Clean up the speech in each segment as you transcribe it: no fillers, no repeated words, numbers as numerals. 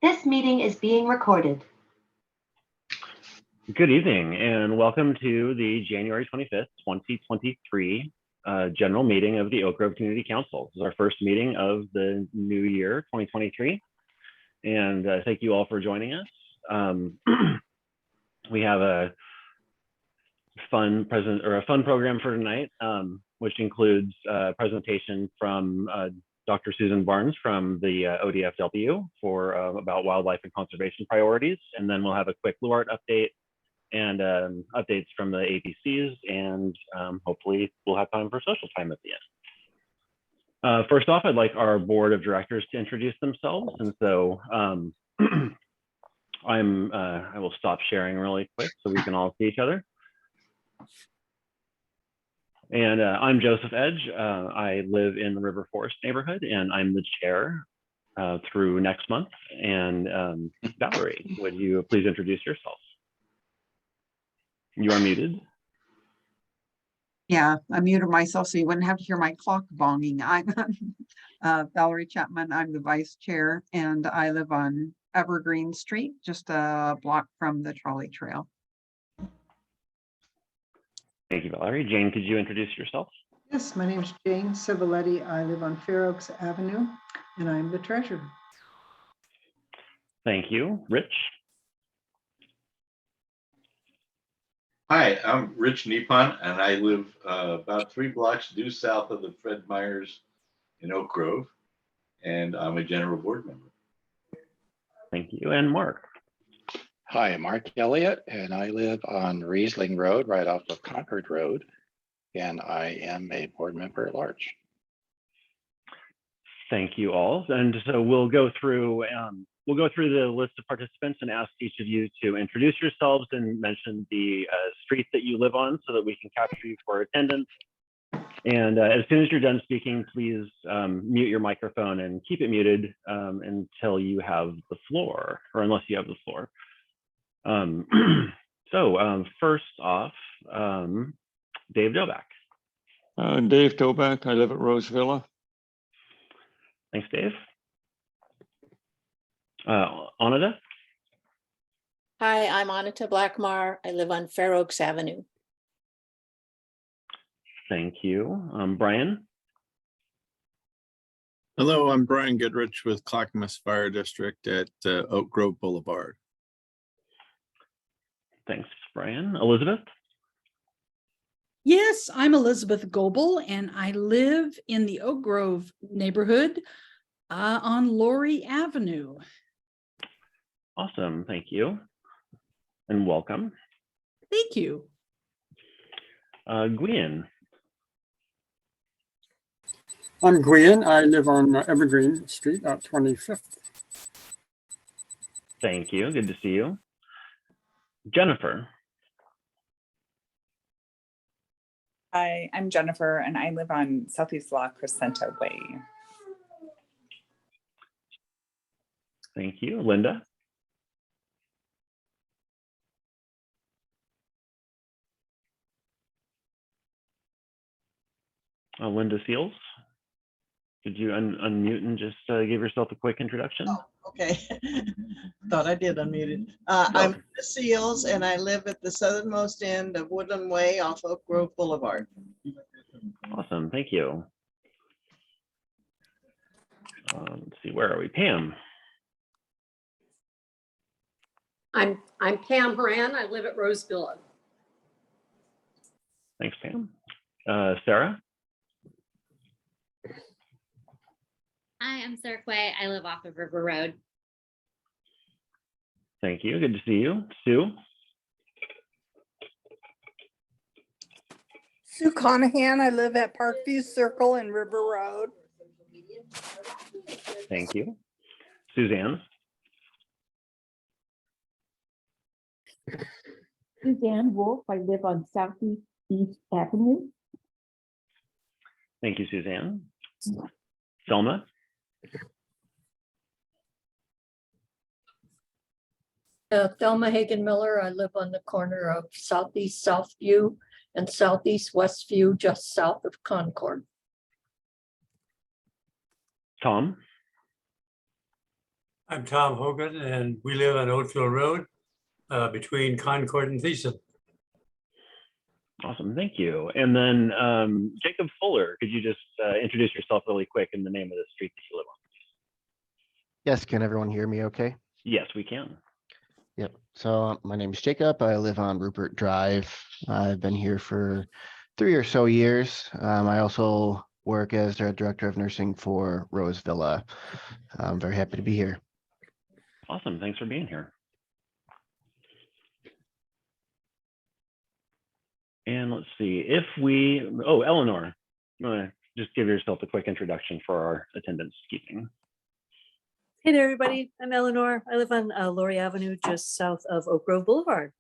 This meeting is being recorded. Good evening and welcome to the January 25th, 2023 general meeting of the Oak Grove Community Council. This is our first meeting of the new year, 2023. And thank you all for joining us. We have a fun program for tonight, which includes a presentation from Dr. Susan Barnes from the ODFW for about wildlife and conservation priorities. And then we'll have a quick LUART update and updates from the APCs, and hopefully we'll have time for social time at the end. First off, I'd like our board of directors to introduce themselves. And so I will stop sharing really quick so we can all see each other. And I'm Joseph Edge. I live in the River Forest neighborhood, and I'm the chair through next month. And Valerie, would you please introduce yourself? You are muted. Yeah, I muted myself so you wouldn't have to hear my clock bonging. I'm Valerie Chapman. I'm the vice chair, and I live on Evergreen Street, just a block from the trolley trail. Thank you, Valerie. Jane, could you introduce yourself? Yes, my name is Jane Civiletti. I live on Fair Oaks Avenue, and I'm the treasurer. Thank you. Rich? Hi, I'm Rich Nippon, and I live about 3 blocks due south of the Fred Meyers in Oak Grove, and I'm a general board member. Thank you. And Mark? Hi, I'm Mark Elliott, and I live on Riesling Road, right off of Concord Road, and I am a board member at large. Thank you all. And so we'll go through the list of participants and ask each of you to introduce yourselves and mention the street that you live on so that we can capture you for attendance. And as soon as you're done speaking, please mute your microphone and keep it muted until you have the floor, or unless you have the floor. First off, Dave Doback. Dave Doback, I live at Rose Villa. Thanks, Dave. Anita? Hi, I'm Anita Blackmar. I live on Fair Oaks Avenue. Thank you. Brian? Hello, I'm Brian Goodrich with Clackamas Fire District at Oak Grove Boulevard. Thanks, Brian. Elizabeth? Yes, I'm Elizabeth Goebel, and I live in the Oak Grove neighborhood on Laurie Avenue. Awesome, thank you. And welcome. Thank you. Gwian. I'm Gwian. I live on Evergreen Street at 25th. Thank you, good to see you. Jennifer. Hi, I'm Jennifer, and I live on Southeast La Crescenta Way. Thank you. Linda. Linda Seals. Could you unmute and just give yourself a quick introduction? Oh, okay. Thought I did unmute it. I'm Linda Seals, and I live at the southernmost end of Woodland Way off Oak Grove Boulevard. Awesome, thank you. Let's see, where are we? Pam. I'm Pam Horan. I live at Rose Villa. Thanks, Pam. Sarah. Hi, I'm Sarah Quay. I live off of River Road. Thank you. Good to see you. Sue. Sue Conahan. I live at Parkview Circle and River Road. Thank you. Suzanne. Suzanne Wolf. I live on Southeast Avenue. Thank you, Suzanne. Selma. Thelma Hagen Miller. I live on the corner of Southeast Southview and Southeast Westview, just south of Concord. Tom. I'm Tom Hogan, and we live on Oakville Road between Concord and Thiessen. Awesome, thank you. And then Jacob Fuller, could you just introduce yourself really quick and the name of the street that you live on? Yes, can everyone hear me okay? Yes, we can. Yep. So my name is Jacob. I live on Rupert Drive. I've been here for 3 or so years. I also work as the director of nursing for Rose Villa. I'm very happy to be here. Awesome, thanks for being here. And let's see if we, oh, Eleanor, you want to just give yourself a quick introduction for our attendance keeping. Hey there, everybody. I'm Eleanor. I live on Laurie Avenue, just south of Oak Grove Boulevard.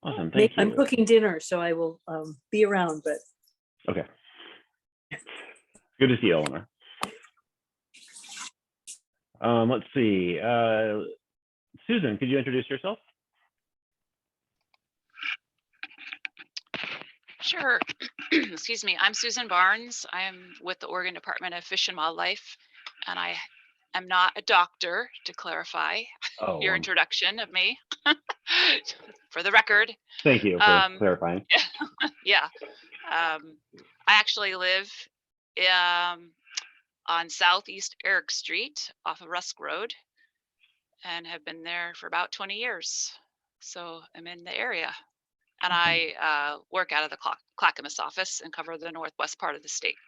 Awesome, thank you. I'm cooking dinner, so I will be around, but. Okay. Good to see you, Eleanor. Let's see. Susan, could you introduce yourself? Sure. Excuse me. I'm Susan Barnes. I'm with the Oregon Department of Fish and Wildlife, and I am not a doctor, to clarify your introduction of me, for the record. Thank you for clarifying. Yeah. I actually live on Southeast Eric Street off of Rusk Road and have been there for about 20 years. So I'm in the area. And I work out of the Clackamas office and cover the northwest part of the state.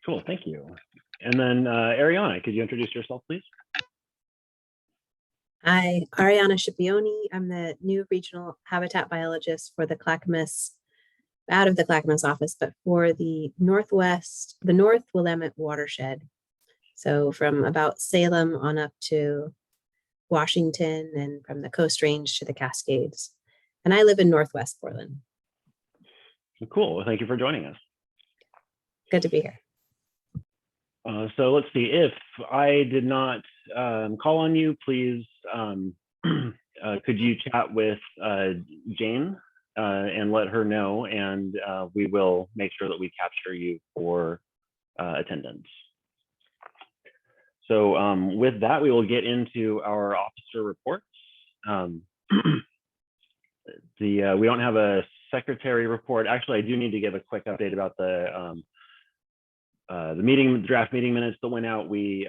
Cool, thank you. And then Ariana, could you introduce yourself, please? Hi, Ariana Scipione. I'm the new regional habitat biologist for the Clackamas, out of the Clackamas office, but for the North Willamette watershed. So from about Salem on up to Washington and from the Coast Range to the Cascades. And I live in Northwest Portland. Cool, well, thank you for joining us. Good to be here. So let's see, if I did not call on you, please, could you chat with Jane and let her know, and we will make sure that we capture you for attendance. So with that, we will get into our officer reports. We don't have a secretary report. Actually, I do need to give a quick update about the draft meeting minutes that went out. We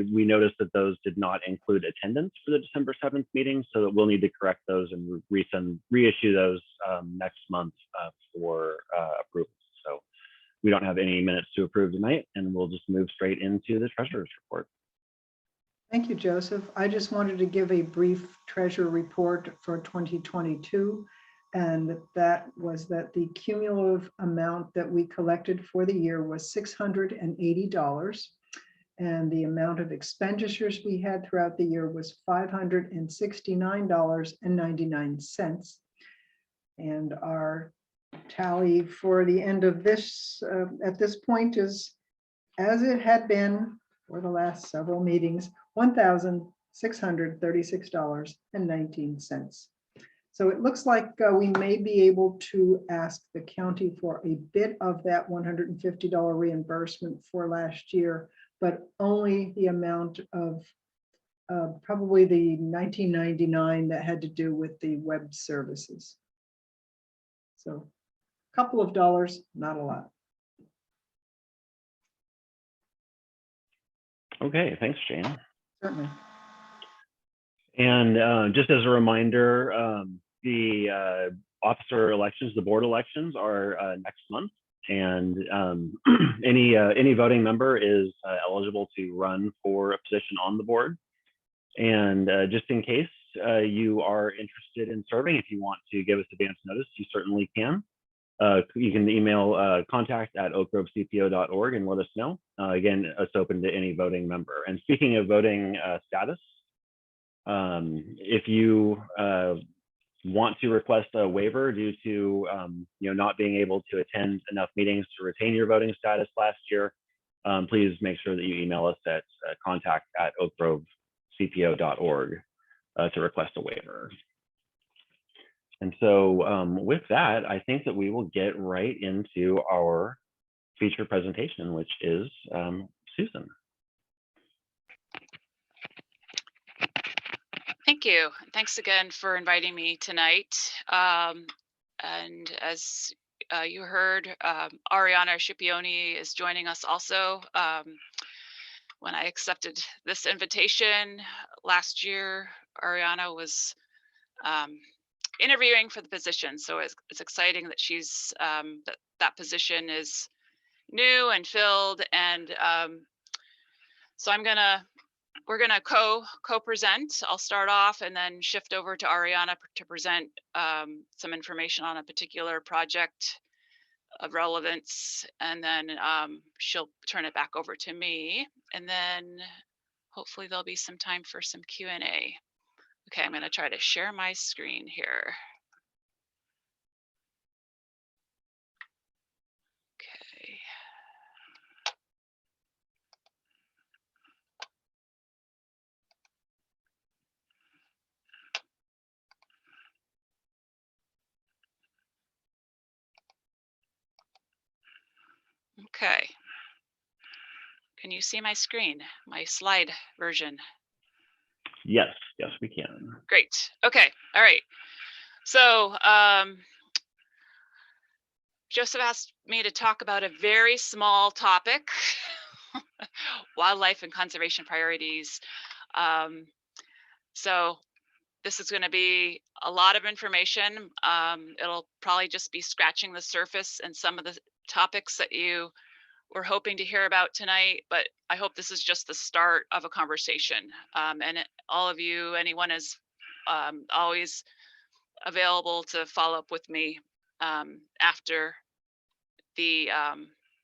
noticed that those did not include attendance for the December 7th meeting, so that we'll need to correct those and reissue those next month for approval. So we don't have any minutes to approve tonight, and we'll just move straight into the treasurer's report. Thank you, Joseph. I just wanted to give a brief treasurer report for 2022. And that was that the cumulative amount that we collected for the year was $680. And the amount of expenditures we had throughout the year was $569.99. And our tally for the end of this, at this point, is as it had been for the last several meetings, $1,636.19. So it looks like we may be able to ask the county for a bit of that $150 reimbursement for last year, but only the amount of probably the $19.99 that had to do with the web services. So a couple of dollars, not a lot. Okay, thanks, Jane. Certainly. And just as a reminder, the officer elections, the board elections are next month, and any voting member is eligible to run for a position on the board. And just in case you are interested in serving, if you want to give us advance notice, you certainly can. You can email contact@oakgrovecpo.org and let us know. Again, it's open to any voting member. And speaking of voting status, if you want to request a waiver due to not being able to attend enough meetings to retain your voting status last year, please make sure that you email us at contact@oakgrovecpo.org to request a waiver. And so with that, I think that we will get right into our feature presentation, which is Susan. Thank you. Thanks again for inviting me tonight. And as you heard, Ariana Scipione is joining us also. When I accepted this invitation last year, Ariana was interviewing for the position. So it's exciting that she's that position is new and filled. And so we're gonna co-present. I'll start off and then shift over to Ariana to present some information on a particular project of relevance, and then she'll turn it back over to me, and then hopefully there'll be some time for some Q&A. Okay, I'm gonna try to share my screen here. Okay. Okay. Can you see my screen, my slide version? Yes, yes, we can. Great. Okay. All right. So Joseph asked me to talk about a very small topic, wildlife and conservation priorities. So this is going to be a lot of information. It'll probably just be scratching the surface and some of the topics that you were hoping to hear about tonight, but I hope this is just the start of a conversation. And all of you, anyone is always available to follow up with me after the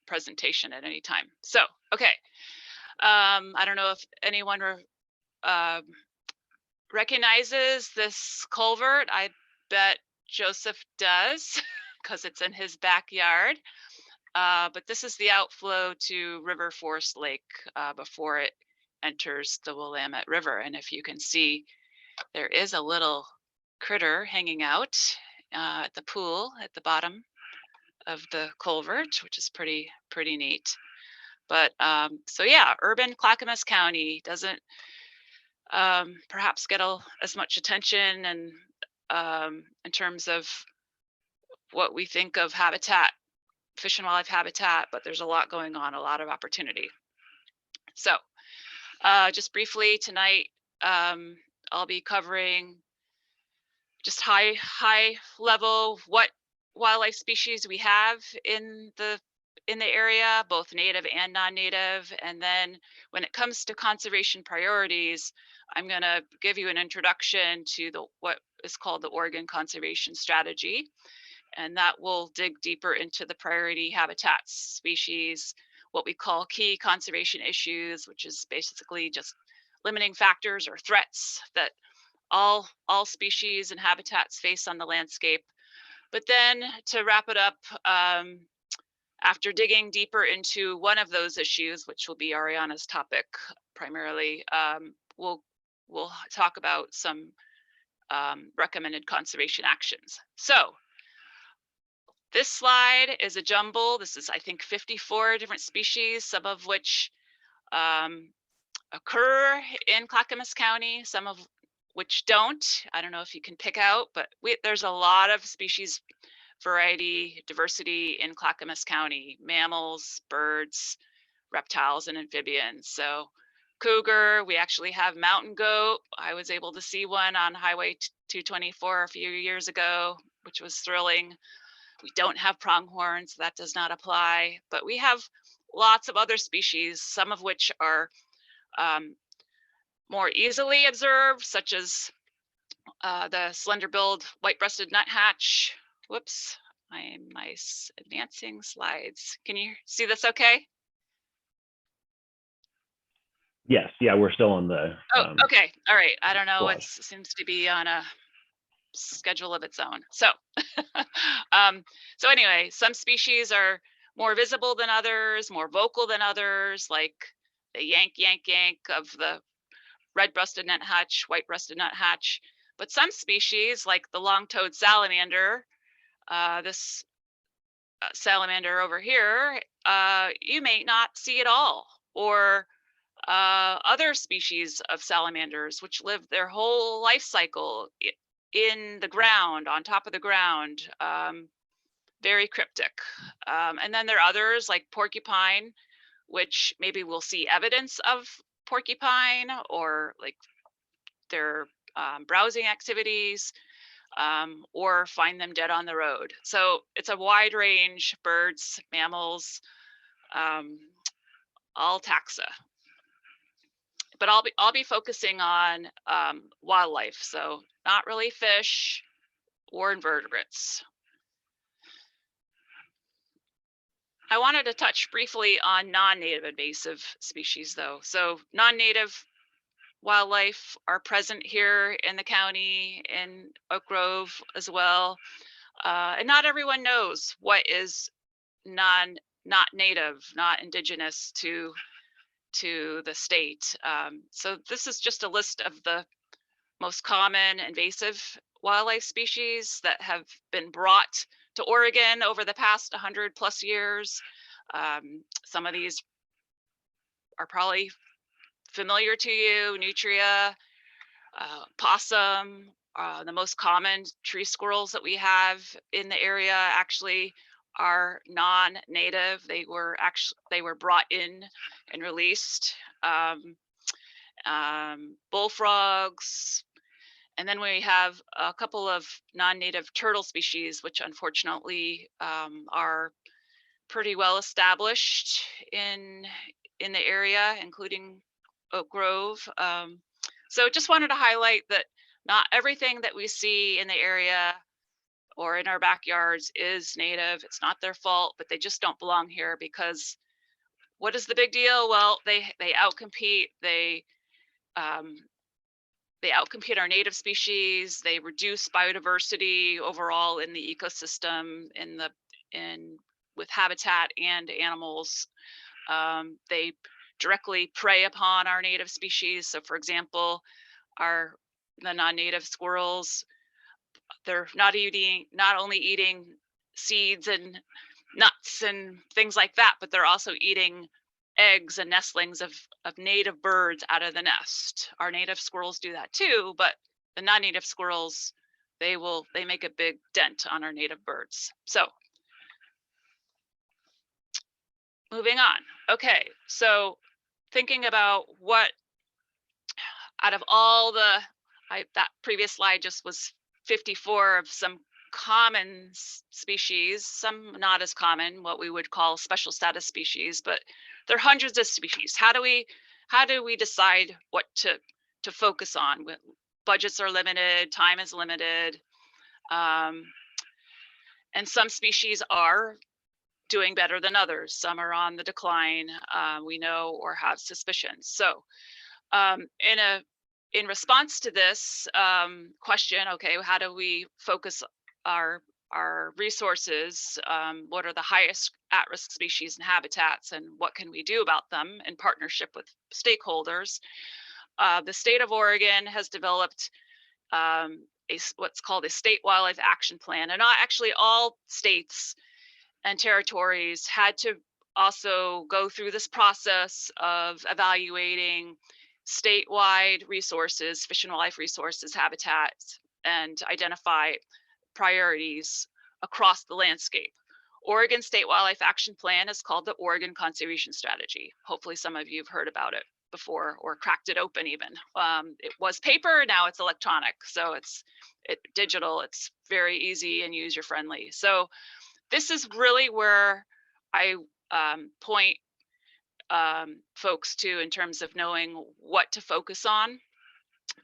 presentation at any time. So, okay. I don't know if anyone recognizes this culvert. I bet Joseph does because it's in his backyard. But this is the outflow to River Forest Lake before it enters the Willamette River. And if you can see, there is a little critter hanging out at the pool at the bottom of the culvert, which is pretty neat. But so yeah, urban Clackamas County doesn't perhaps get as much attention and in terms of what we think of habitat, fish and wildlife habitat, but there's a lot going on, a lot of opportunity. So just briefly tonight, I'll be covering just high level what wildlife species we have in the area, both native and non-native. And then when it comes to conservation priorities, I'm going to give you an introduction to what is called the Oregon Conservation Strategy. And that will dig deeper into the priority habitats, species, what we call key conservation issues, which is basically just limiting factors or threats that all species and habitats face on the landscape. But then to wrap it up, after digging deeper into one of those issues, which will be Ariana's topic primarily, we'll talk about some recommended conservation actions. So this slide is a jumble. This is, I think, 54 different species, some of which occur in Clackamas County, some of which don't. I don't know if you can pick out, but there's a lot of species variety, diversity in Clackamas County, mammals, birds, reptiles, and amphibians. So cougar, we actually have mountain goat. I was able to see one on Highway 224 a few years ago, which was thrilling. We don't have pronghorn, so that does not apply, but we have lots of other species, some of which are more easily observed, such as the slender-billed white-breasted nuthatch. Whoops, I'm advancing slides. Can you see this okay? Yes, yeah, we're still on the. Oh, okay, all right. I don't know, slide. it seems to be on a schedule of its own. So, so anyway, some species are more visible than others, more vocal than others, like the yank, yank, yank of the red-breasted nuthatch, white-breasted nuthatch. But some species, like the long-toed salamander, this salamander over here, you may not see at all, or other other species of salamanders, which live their whole life cycle in the ground, on top of the ground, very cryptic. And then there are others like porcupine, which maybe we'll see evidence of porcupine or like their browsing activities, or find them dead on the road. So it's a wide range, birds, mammals, all taxa. But I'll be focusing on wildlife, so not really fish or invertebrates. I wanted to touch briefly on non-native invasive species though. So non-native wildlife are present here in the county, in Oak Grove as well. And not everyone knows what is not native, not indigenous to the state. So this is just a list of the most common invasive wildlife species that have been brought to Oregon over the past 100+ years. Some of these are probably familiar to you: nutria, possum. The most common tree squirrels that we have in the area actually are non-native. They were brought in and released. Bullfrogs. And then we have a couple of non-native turtle species, which unfortunately are pretty well established in the area, including Oak Grove. So just wanted to highlight that not everything that we see in the area or in our backyards is native. It's not their fault, but they just don't belong here because what is the big deal? Well, they outcompete. They outcompete our native species. They reduce biodiversity overall in the ecosystem, with habitat and animals. They directly prey upon our native species. So, for example, the non-native squirrels, they're not only eating seeds and nuts and things like that, but they're also eating eggs and nestlings of native birds out of the nest. Our native squirrels do that too, but the non-native squirrels, they make a big dent on our native birds. So moving on. Okay, so thinking about what out of all that previous slide just was 54 of some common species, some not as common, what we would call special status species, but there are hundreds of species. How do we decide what to focus on? Budgets are limited, time is limited, and some species are doing better than others. Some are on the decline, we know, or have suspicions. So in response to this question, okay, how do we focus our resources? What are the highest at-risk species and habitats, and what can we do about them in partnership with stakeholders? The state of Oregon has developed what's called a state wildlife action plan, and not actually all states and territories had to also go through this process of evaluating statewide resources, fish and wildlife resources, habitats, and identify priorities across the landscape. Oregon State Wildlife Action Plan is called the Oregon Conservation Strategy. Hopefully some of you have heard about it before or cracked it open even. It was paper, now it's electronic. So it's digital, it's very easy and user friendly. So this is really where I point folks to in terms of knowing what to focus on,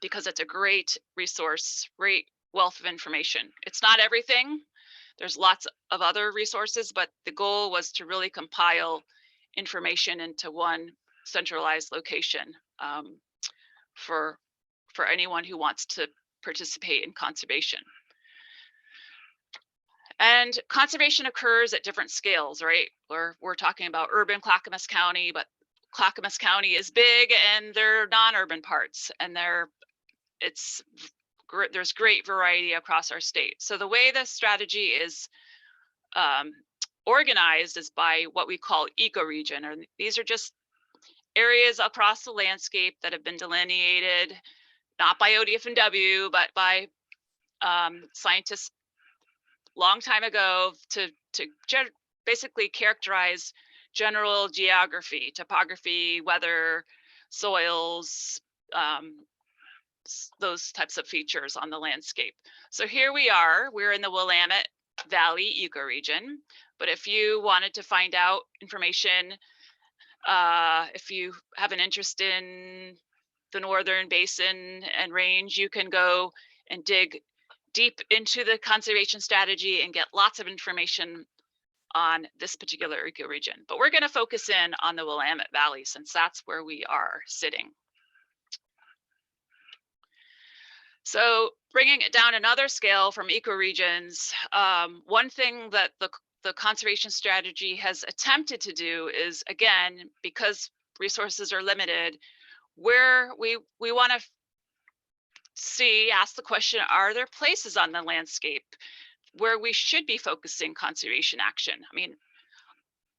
because it's a great resource, great wealth of information. It's not everything. There's lots of other resources, but the goal was to really compile information into one centralized location for anyone who wants to participate in conservation. And conservation occurs at different scales, right? We're talking about urban Clackamas County, but Clackamas County is big and there are non-urban parts, and there's great variety across our state. So the way the strategy is organized is by what we call ecoregion, or these are just areas across the landscape that have been delineated, not by ODF&W, but by scientists long time ago to basically characterize general geography, topography, weather, soils, those types of features on the landscape. So here we are, we're in the Willamette Valley ecoregion. But if you wanted to find out information, if you have an interest in the Northern Basin and range, you can go and dig deep into the conservation strategy and get lots of information on this particular ecoregion. But we're going to focus in on the Willamette Valley since that's where we are sitting. So bringing it down another scale from ecoregions, one thing that the conservation strategy has attempted to do is, again, because resources are limited, where we want to ask the question, are there places on the landscape where we should be focusing conservation action? I mean,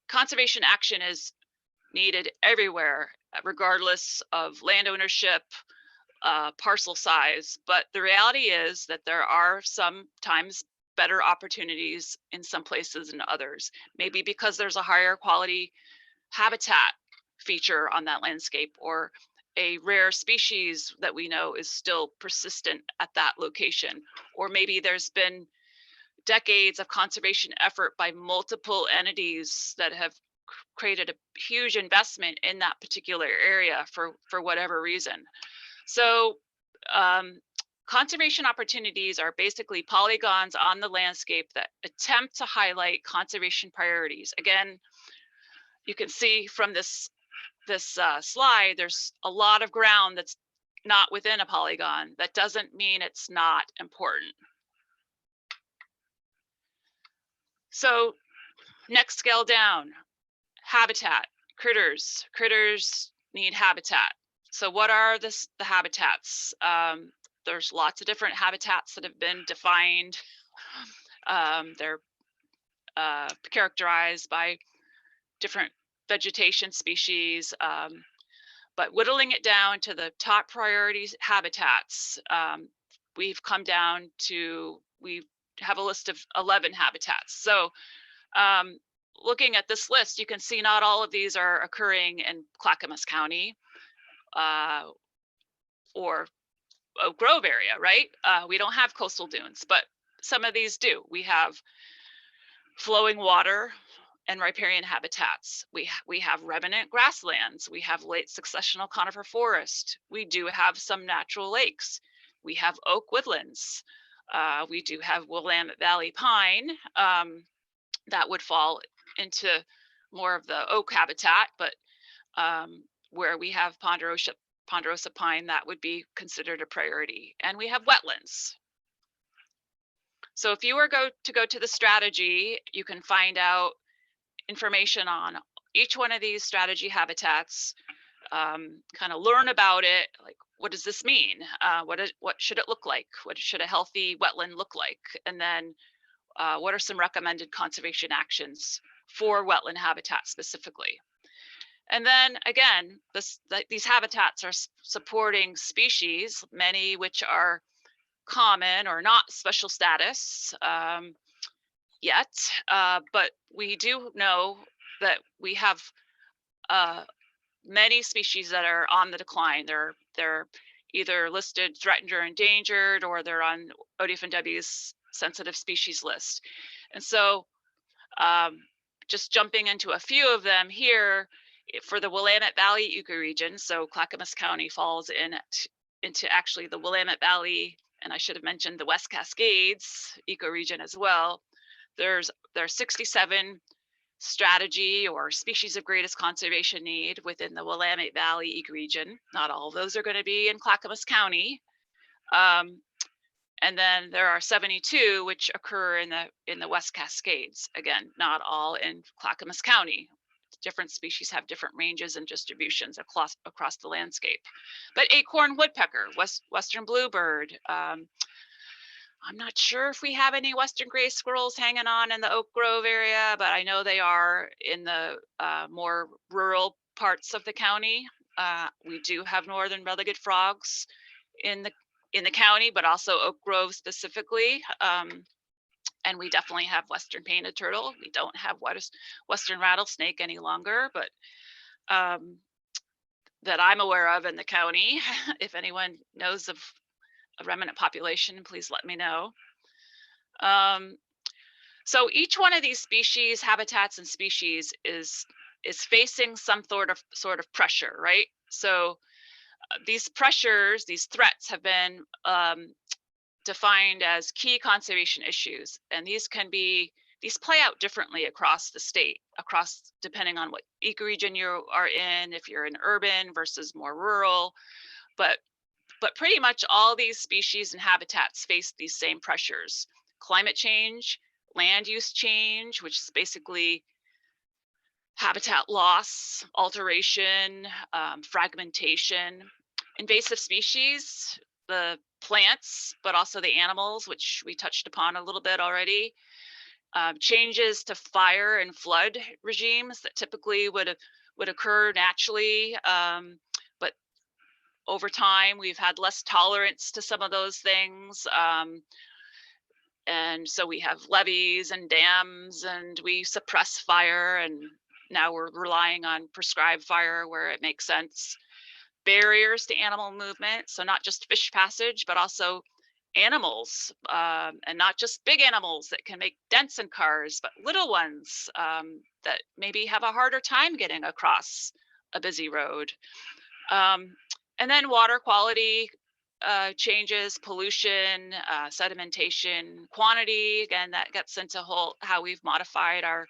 conservation action is needed everywhere, regardless of land ownership, parcel size. But the reality is that there are sometimes better opportunities in some places than others, maybe because there's a higher quality habitat feature on that landscape, or a rare species that we know is still persistent at that location, or maybe there's been decades of conservation effort by multiple entities that have created a huge investment in that particular area for whatever reason. So conservation opportunities are basically polygons on the landscape that attempt to highlight conservation priorities. Again, you can see from this slide, there's a lot of ground that's not within a polygon. That doesn't mean it's not important. So next scale down, habitat, critters. Critters need habitat. So what are the habitats? There's lots of different habitats that have been defined. They're characterized by different vegetation species, but whittling it down to the top priority habitats, we have a list of 11 habitats. So looking at this list, you can see not all of these are occurring in Clackamas County or Oak Grove area, right? We don't have coastal dunes, but some of these do. We have flowing water and riparian habitats. We have remnant grasslands. We have late successional conifer forest. We do have some natural lakes. We have oak woodlands. We do have Willamette Valley pine that would fall into more of the oak habitat, but where we have ponderosa pine, that would be considered a priority. And we have wetlands. So if you were to go to the strategy, you can find out information on each one of these strategy habitats, kind of learn about it, like what does this mean? What should it look like? What should a healthy wetland look like? And then what are some recommended conservation actions for wetland habitat specifically? And then again, these habitats are supporting species, many which are common or not special status yet, but we do know that we have many species that are on the decline. They're either listed threatened or endangered, or they're on ODF&W's sensitive species list. And so just jumping into a few of them here, for the Willamette Valley ecoregion, so Clackamas County falls into actually the Willamette Valley, and I should have mentioned the West Cascades ecoregion as well. There are 67 strategy or species of greatest conservation need within the Willamette Valley ecoregion. Not all of those are going to be in Clackamas County. And then there are 72 which occur in the West Cascades. Again, not all in Clackamas County. Different species have different ranges and distributions across the landscape. But acorn woodpecker, western bluebird. I'm not sure if we have any western gray squirrels hanging on in the Oak Grove area, but I know they are in the more rural parts of the county. We do have northern relegate frogs in the county, but also Oak Grove specifically. And we definitely have western painted turtle. We don't have western rattlesnake any longer, but that I'm aware of in the county. If anyone knows of a remnant population, please let me know. So each one of these species, habitats and species is facing some sort of pressure, right? So these pressures, these threats have been defined as key conservation issues, and these play out differently across the state, depending on what ecoregion you are in, if you're in urban versus more rural, but pretty much all these species and habitats face these same pressures: climate change, land use change, which is basically habitat loss, alteration, fragmentation, invasive species, the plants, but also the animals, which we touched upon a little bit already, changes to fire and flood regimes that typically would occur naturally, but over time we've had less tolerance to some of those things. And so we have levees and dams, and we suppress fire, and now we're relying on prescribed fire where it makes sense. Barriers to animal movement, so not just fish passage, but also animals, and not just big animals that can make dents in cars, but little ones that maybe have a harder time getting across a busy road. And then water quality changes, pollution, sedimentation, quantity. Again, that gets into how we've modified our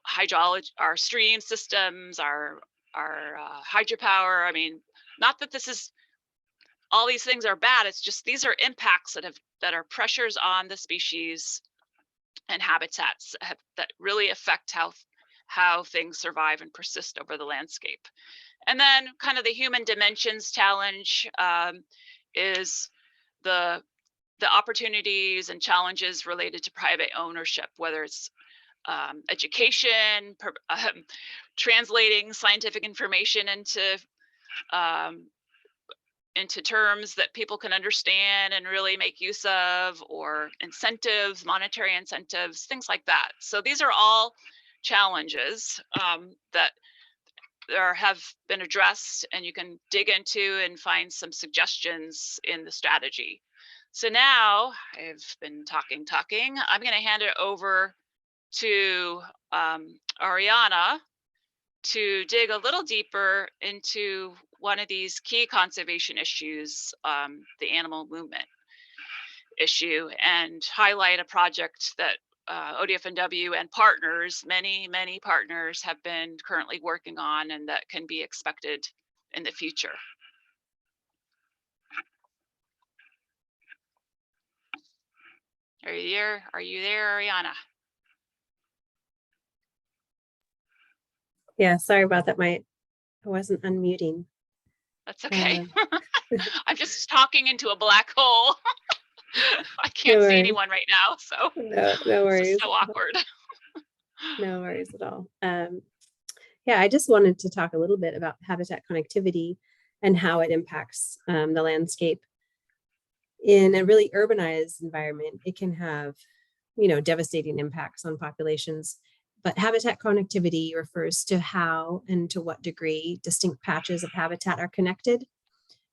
hydrology, our stream systems, our hydropower. I mean, not that all these things are bad. It's just these are impacts that are pressures on the species and habitats that really affect how things survive and persist over the landscape. And then kind of the human dimensions challenge is the opportunities and challenges related to private ownership, whether it's education, translating scientific information into terms that people can understand and really make use of, or incentives, monetary incentives, things like that. So these are all challenges that have been addressed, and you can dig into and find some suggestions in the strategy. So now I've been talking. I'm going to hand it over to Ariana to dig a little deeper into one of these key conservation issues, the animal movement issue, and highlight a project that ODFNW and partners, many partners, have been currently working on, and that can be expected in the future. Are you there, Ariana? Yeah, sorry about that. I wasn't unmuting. That's okay. I'm just talking into a black hole. I can't see anyone right now, so no worries. It's so awkward. No worries at all. Yeah, I just wanted to talk a little bit about habitat connectivity and how it impacts the landscape. In a really urbanized environment, it can have, devastating impacts on populations. But habitat connectivity refers to how and to what degree distinct patches of habitat are connected.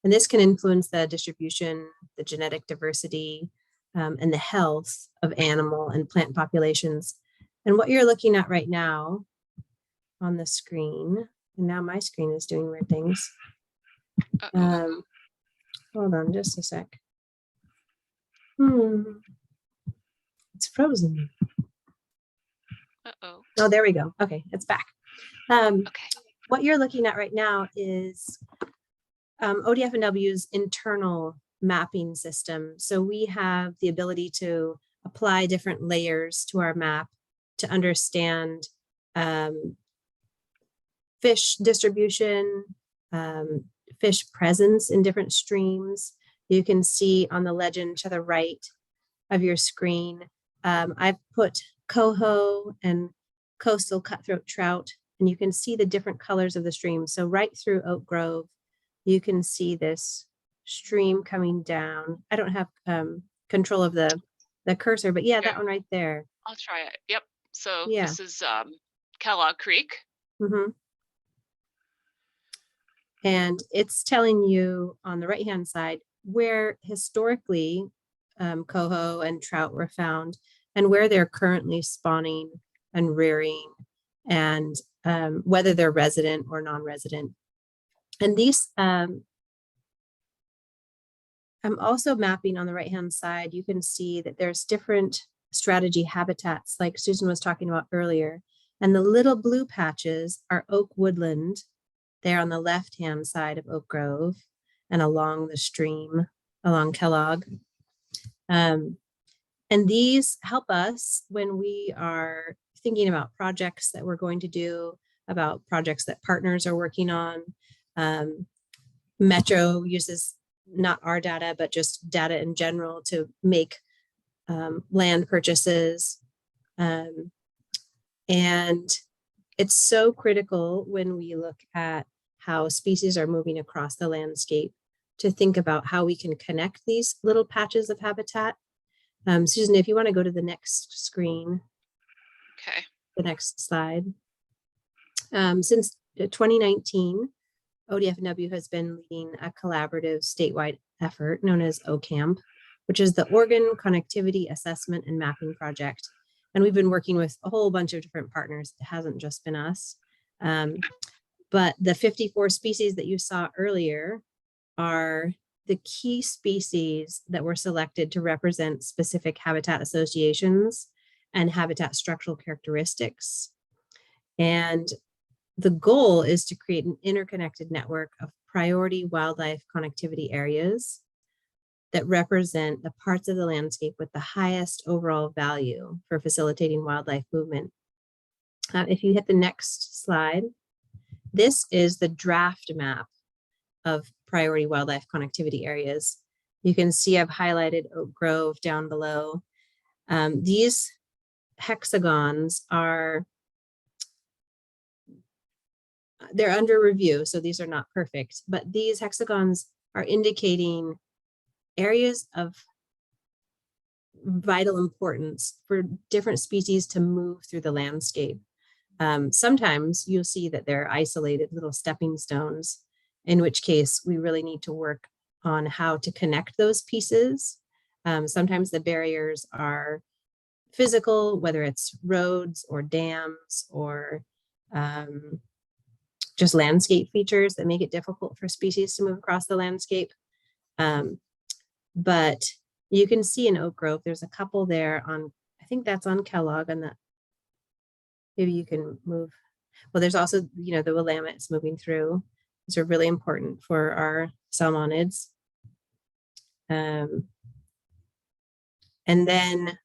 And this can influence the distribution, the genetic diversity, and the health of animal and plant populations. And what you're looking at right now on the screen, and now my screen is doing weird things. Hold on just a sec. It's frozen. Oh, there we go. Okay, it's back. What you're looking at right now is ODFNW's internal mapping system. So we have the ability to apply different layers to our map to understand fish distribution, fish presence in different streams. You can see on the legend to the right of your screen, I've put coho and coastal cutthroat trout and you can see the different colors of the stream. So right through Oak Grove, you can see this stream coming down. I don't have control of the cursor, but yeah, that one right there. I'll try it. Yep. So Yeah. this is Kellogg Creek. Mm-hmm. And it's telling you on the right-hand side where historically coho and trout were found and where they're currently spawning and rearing, and whether they're resident or non-resident. And these, I'm also mapping on the right-hand side, you can see that there's different strategy habitats like Susan was talking about earlier. And the little blue patches are oak woodland. They're on the left-hand side of Oak Grove and along the stream, along Kellogg. And these help us when we are thinking about projects that we're going to do, about projects that partners are working on. Metro uses not our data, but just data in general to make land purchases. And it's so critical when we look at how species are moving across the landscape to think about how we can connect these little patches of habitat. Susan, if you want to go to the next screen. Okay. The next slide. Since 2019, ODFW has been leading a collaborative statewide effort known as OCAMP, which is the Oregon Connectivity Assessment and Mapping Project. And we've been working with a whole bunch of different partners. It hasn't just been us. But the 54 species that you saw earlier are the key species that were selected to represent specific habitat associations and habitat structural characteristics. And the goal is to create an interconnected network of priority wildlife connectivity areas that represent the parts of the landscape with the highest overall value for facilitating wildlife movement. If you hit the next slide, this is the draft map of priority wildlife connectivity areas. You can see I've highlighted Oak Grove down below. These hexagons are, they're under review, so these are not perfect, but these hexagons are indicating areas of vital importance for different species to move through the landscape. Sometimes you'll see that they're isolated little stepping stones, in which case we really need to work on how to connect those pieces. Sometimes the barriers are physical, whether it's roads or dams or just landscape features that make it difficult for species to move across the landscape. But you can see in Oak Grove, there's a couple there on, I think that's on Kellogg, and that maybe you can move. Well, there's also, the Willamettes moving through. These are really important for our salmonids. And then,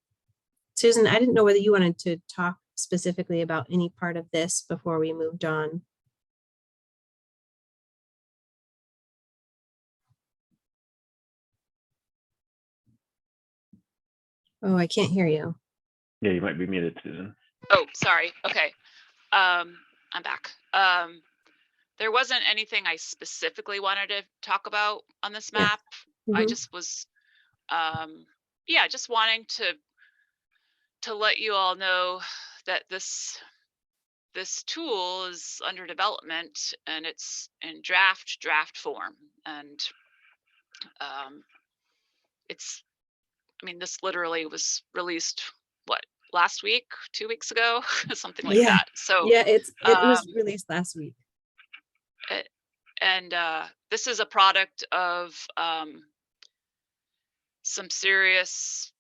Susan, I didn't know whether you wanted to talk specifically about any part of this before we moved on. Oh, I can't hear you. Yeah, you might be muted, Susan. Oh, sorry. Okay. I'm back. There wasn't anything I specifically wanted to talk about on this map. I just was, just wanting to let you all know that this tool is under development and it's in draft form. And this literally was released, last week, 2 weeks ago, something like that. So yeah, it was released last week. And this is a product of some serious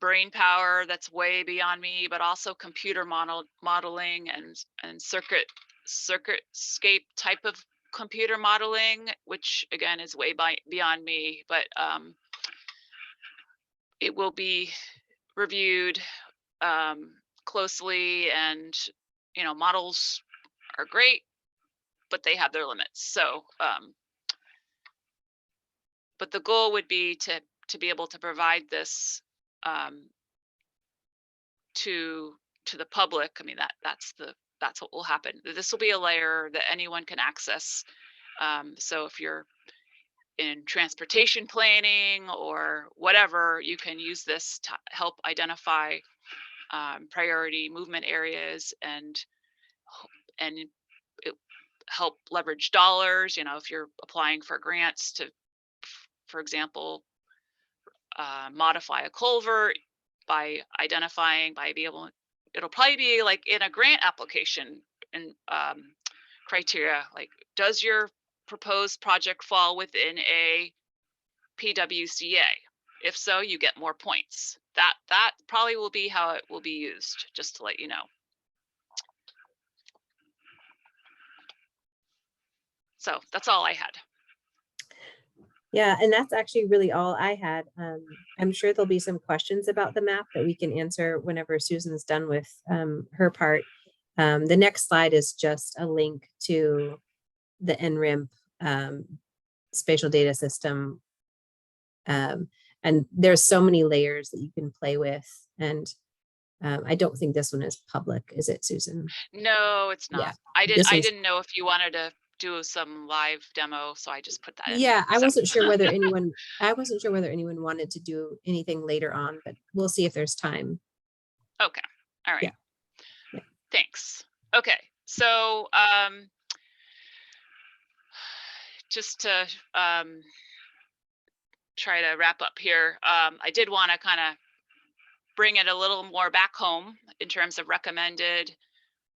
brain power that's way beyond me, but also computer modeling and circuitscape type of computer modeling, which again is way beyond me. But it will be reviewed closely, and models are great, but they have their limits. So but the goal would be to be able to provide this to the public. That's that's what will happen. This will be a layer that anyone can access. So if you're in transportation planning or whatever, you can use this to help identify priority movement areas and it help leverage dollars. You know, if you're applying for grants to, for example, modify a culvert by identifying, it'll probably be like in a grant application and criteria, like, does your proposed project fall within a PWCA? If so, you get more points. That probably will be how it will be used, just to let you know. So that's all I had. Yeah, and that's actually really all I had. I'm sure there'll be some questions about the map that we can answer whenever Susan's done with her part. The next slide is just a link to the NRIMP spatial data system. And there's so many layers that you can play with. And I don't think this one is public, is it, Susan? No, it's not. Yeah, I this one's- didn't know if you wanted to do some live demo, so I just put that in. Yeah, I So- wasn't sure whether anyone wanted to do anything later on, but we'll see if there's time. Okay. All right. Yeah. Thanks. Okay. So just to try to wrap up here, I did want to kind of bring it a little more back home in terms of recommended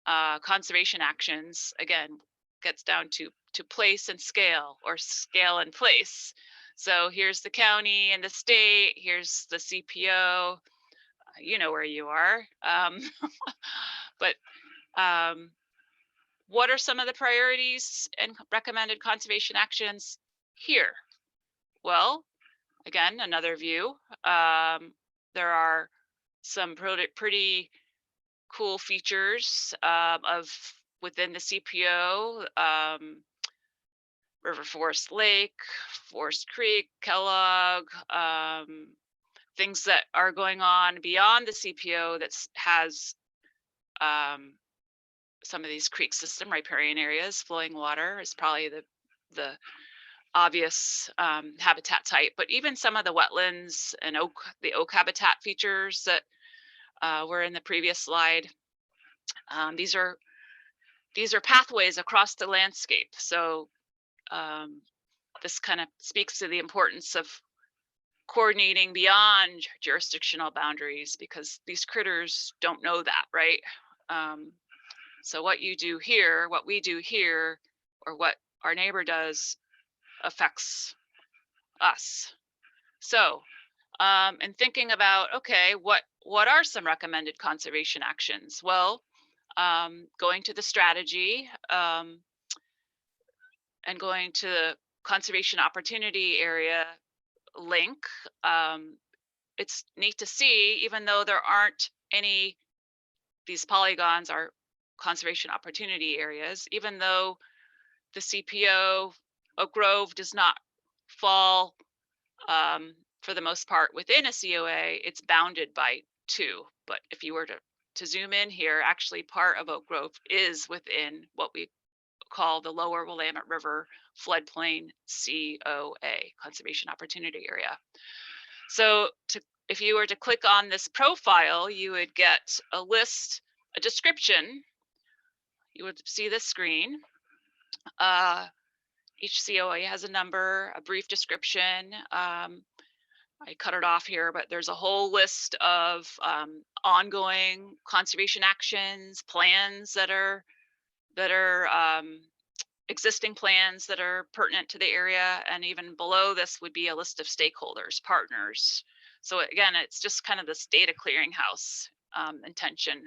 conservation actions. Again, gets down to place and scale, or scale and place. So here's the county and the state, here's the CPO, you know where you are. But what are some of the priorities and recommended conservation actions here? Well, again, another view. There are some pretty cool features of within the CPO, River Forest Lake, Forest Creek, Kellogg, things that are going on beyond the CPO that has some of these creek system riparian areas. Flowing water is probably the obvious habitat type, but even some of the wetlands and the oak habitat features that were in the previous slide. These are pathways across the landscape. So this kind of speaks to the importance of coordinating beyond jurisdictional boundaries, because these critters don't know that, right? So what you do here, what we do here, or what our neighbor does affects us. So and thinking about, okay, what are some recommended conservation actions? Well, going to the strategy and going to the conservation opportunity area link, it's neat to see, even though there aren't any, these polygons are conservation opportunity areas, even though the CPO Oak Grove does not fall for the most part within a COA, it's bounded by 2. But if you were to zoom in here, actually part of Oak Grove is within what we call the Lower Willamette River Floodplain COA, Conservation Opportunity Area. So if you were to click on this profile, you would get a list, a description. You would see this screen. Each COA has a number, a brief description. I cut it off here, but there's a whole list of ongoing conservation actions, plans that are existing plans that are pertinent to the area, and even below this would be a list of stakeholders, partners. So again, it's just kind of this data clearinghouse intention.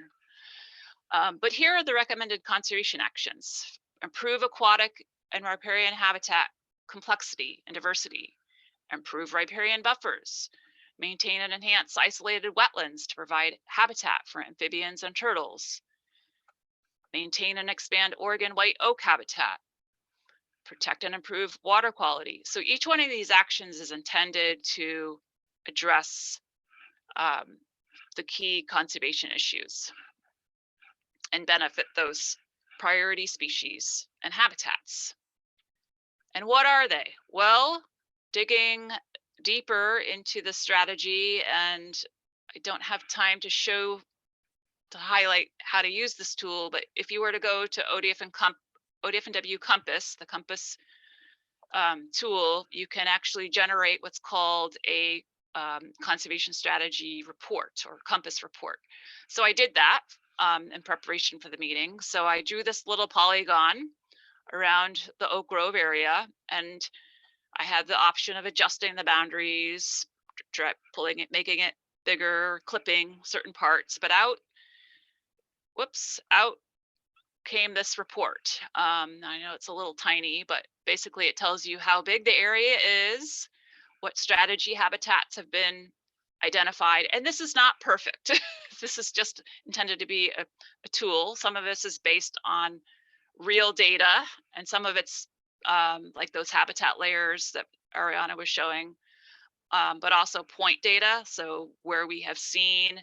But here are the recommended conservation actions: improve aquatic and riparian habitat complexity and diversity, improve riparian buffers, maintain and enhance isolated wetlands to provide habitat for amphibians and turtles, maintain and expand Oregon white oak habitat, protect and improve water quality. So each one of these actions is intended to address the key conservation issues. and benefit those priority species and habitats. And what are they? Well, digging deeper into the strategy, and I don't have time to highlight how to use this tool, but if you were to go to ODF&W Compass, the Compass tool, you can actually generate what's called a conservation strategy report or Compass report. So I did that in preparation for the meeting. So I drew this little polygon around the Oak Grove area, and I had the option of adjusting the boundaries, pulling it, making it bigger, clipping certain parts, but out came this report. I know it's a little tiny, but basically it tells you how big the area is, what strategy habitats have been identified. And this is not perfect. This is just intended to be a tool. Some of this is based on real data, and some of it's like those habitat layers that Ariana was showing, but also point data. So where we have seen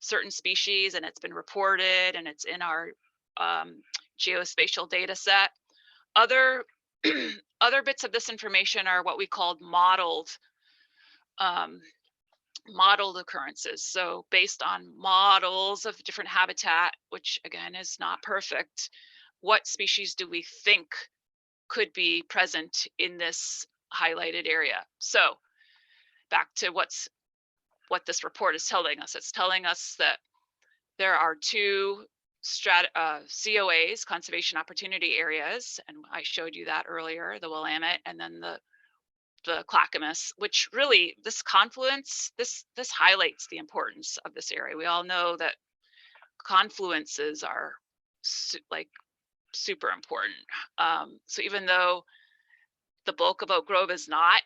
certain species and it's been reported and it's in our geospatial data set. Other bits of this information are what we called modeled occurrences. So based on models of different habitat, which again is not perfect, what species do we think could be present in this highlighted area? So back to what this report is telling us. It's telling us that there are two COAs, conservation opportunity areas, and I showed you that earlier, the Willamette and then the Clackamas, which really this confluence, this highlights the importance of this area. We all know that confluences are super important. So even though the bulk of Oak Grove is not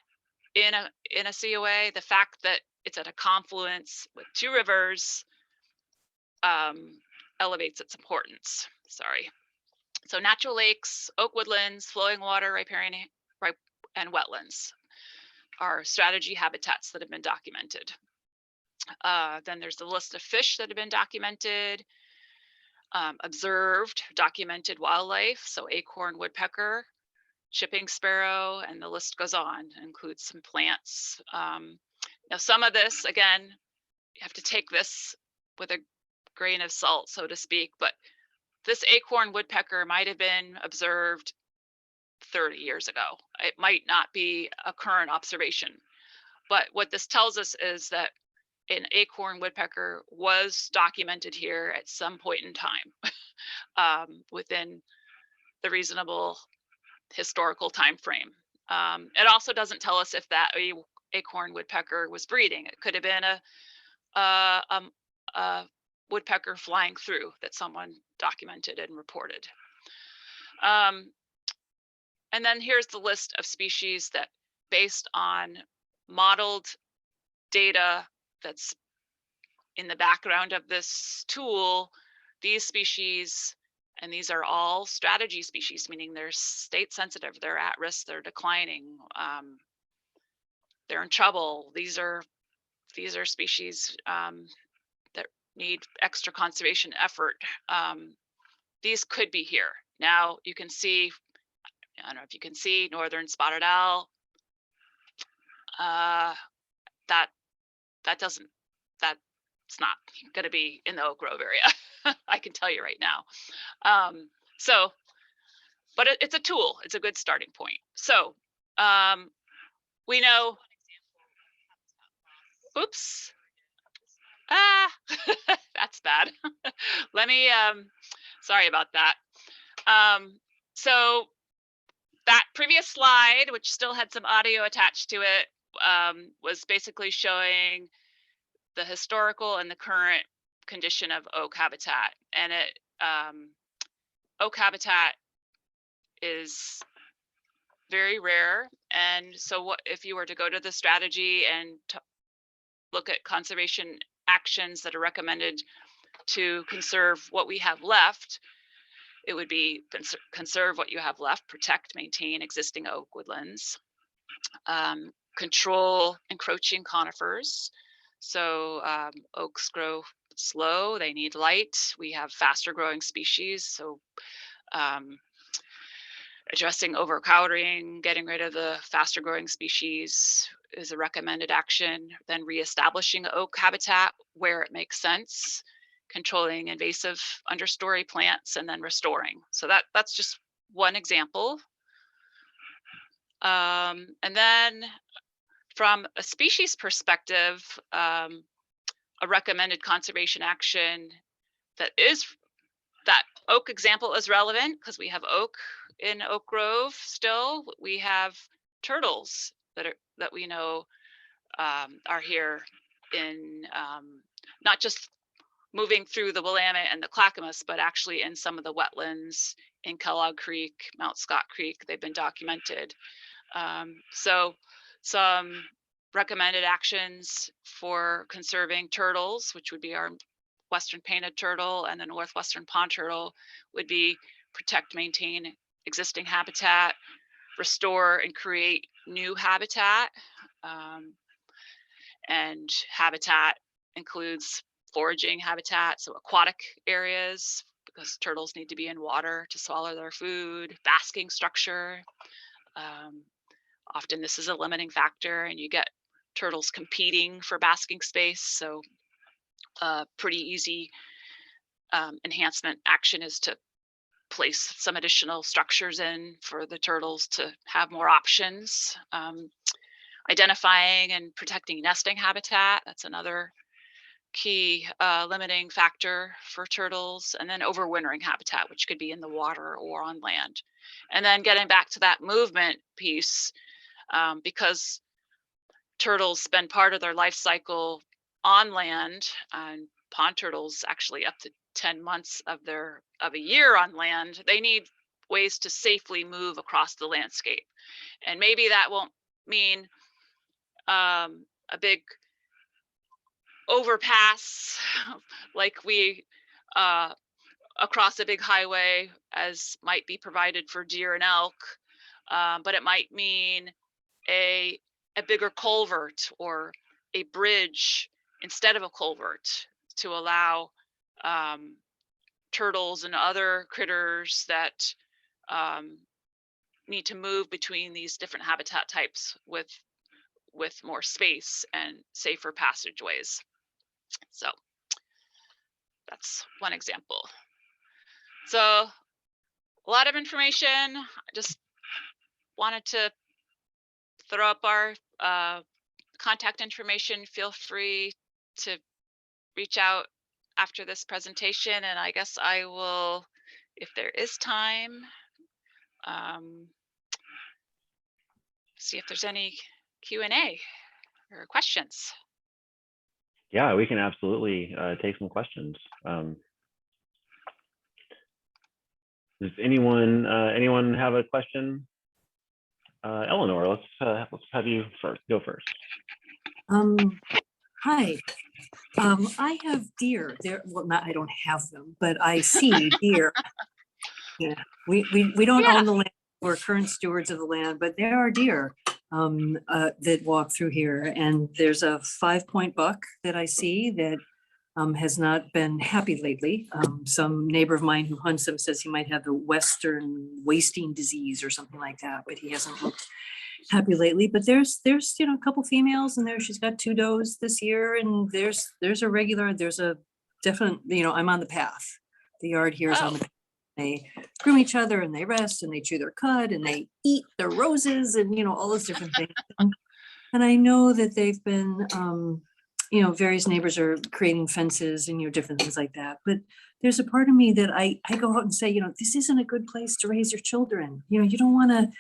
in a COA, the fact that it's at a confluence with two rivers elevates its importance. Sorry. So natural lakes, oak woodlands, flowing water, riparian, and wetlands are strategy habitats that have been documented. Then there's the list of fish that have been documented, observed, documented wildlife. So acorn, woodpecker, chipping sparrow, and the list goes on. It includes some plants. Now some of this, again, you have to take this with a grain of salt, so to speak, but this acorn woodpecker might have been observed 30 years ago. It might not be a current observation, but what this tells us is that an acorn woodpecker was documented here at some point in time within the reasonable historical time frame. It also doesn't tell us if that acorn woodpecker was breeding. It could have been a woodpecker flying through that someone documented and reported. And then here's the list of species that, based on modeled data that's in the background of this tool, these species, and these are all strategy species, meaning they're state sensitive, they're at risk, they're declining, they're in trouble. These are species that need extra conservation effort. These could be here. Now you can see, I don't know if you can see northern spotted owl. That's not going to be in the Oak Grove area. I can tell you right now. But it's a tool. It's a good starting point. So we know. Oops. That's bad. Let me. Sorry about that. So that previous slide, which still had some audio attached to it, was basically showing the historical and the current condition of oak habitat. And oak habitat is very rare. And so what if you were to go to the strategy and look at conservation actions that are recommended to conserve what we have left, it would be conserve what you have left, protect, maintain existing oak woodlands, control encroaching conifers. So oaks grow slow, they need light. We have faster growing species, so addressing overcrowding, getting rid of the faster growing species is a recommended action. Then reestablishing oak habitat where it makes sense, controlling invasive understory plants, and then restoring. So that's just one example. And then from a species perspective, a recommended conservation action that oak example is relevant because we have oak in Oak Grove still. We have turtles that we know are here in not just moving through the Willamette and the Clackamas, but actually in some of the wetlands in Kellogg Creek, Mount Scott Creek. They've been documented. So some recommended actions for conserving turtles, which would be our western painted turtle and the northwestern pond turtle, would be protect, maintain existing habitat, restore and create new habitat. And habitat includes foraging habitat, so aquatic areas, because turtles need to be in water to swallow their food, basking structure. Often this is a limiting factor, and you get turtles competing for basking space. So pretty easy enhancement action is to place some additional structures in for the turtles to have more options. Identifying and protecting nesting habitat, that's another key limiting factor for turtles. And then overwintering habitat, which could be in the water or on land. And then getting back to that movement piece, because turtles spend part of their life cycle on land, and pond turtles actually up to 10 months of a year on land, they need ways to safely move across the landscape. And maybe that won't mean a big overpass like we across a big highway as might be provided for deer and elk, but it might mean a bigger culvert or a bridge instead of a culvert to allow turtles and other critters that need to move between these different habitat types with more space and safer passageways. So that's one example. So a lot of information. I just wanted to throw up our contact information. Feel free to reach out after this presentation, and I guess I will, if there is time, see if there's any Q&A or questions. Yeah, we can absolutely take some questions. Does anyone have a question? Eleanor, let's have you go first. Hi. I have deer there. Well, not, I don't have them, but I see deer. Yeah, we don't own the land. We're current stewards of the land, but there are deer that walk through here. And there's a 5-point buck that I see that has not been happy lately. Some neighbor of mine who hunts them says he might have the Western wasting disease or something like that, but he hasn't looked happy lately. But there's a couple females in there. She's got 2 does this year, and there's a definite, I'm on the path. The yard here is on the path. They groom each other and they rest and they chew their cud and they eat their roses and all those different things. And I know that they've been various neighbors are creating fences and different things like that. But there's a part of me that I go out and say, this isn't a good place to raise your children. You don't want to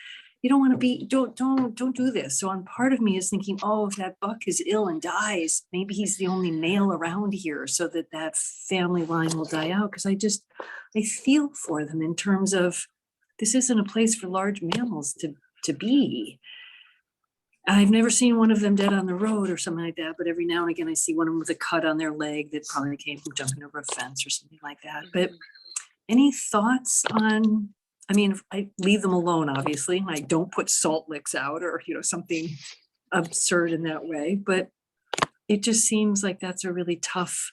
don't do this. So on part of me is thinking, oh, if that buck is ill and dies, maybe he's the only male around here so that family line will die out. Because I feel for them in terms of this isn't a place for large mammals to be. I've never seen one of them dead on the road or something like that, but every now and again I see one of them with a cut on their leg that probably came from jumping over a fence or something like that. But any thoughts on, I leave them alone, obviously. I don't put salt licks out or, something absurd in that way, but it just seems like that's a really tough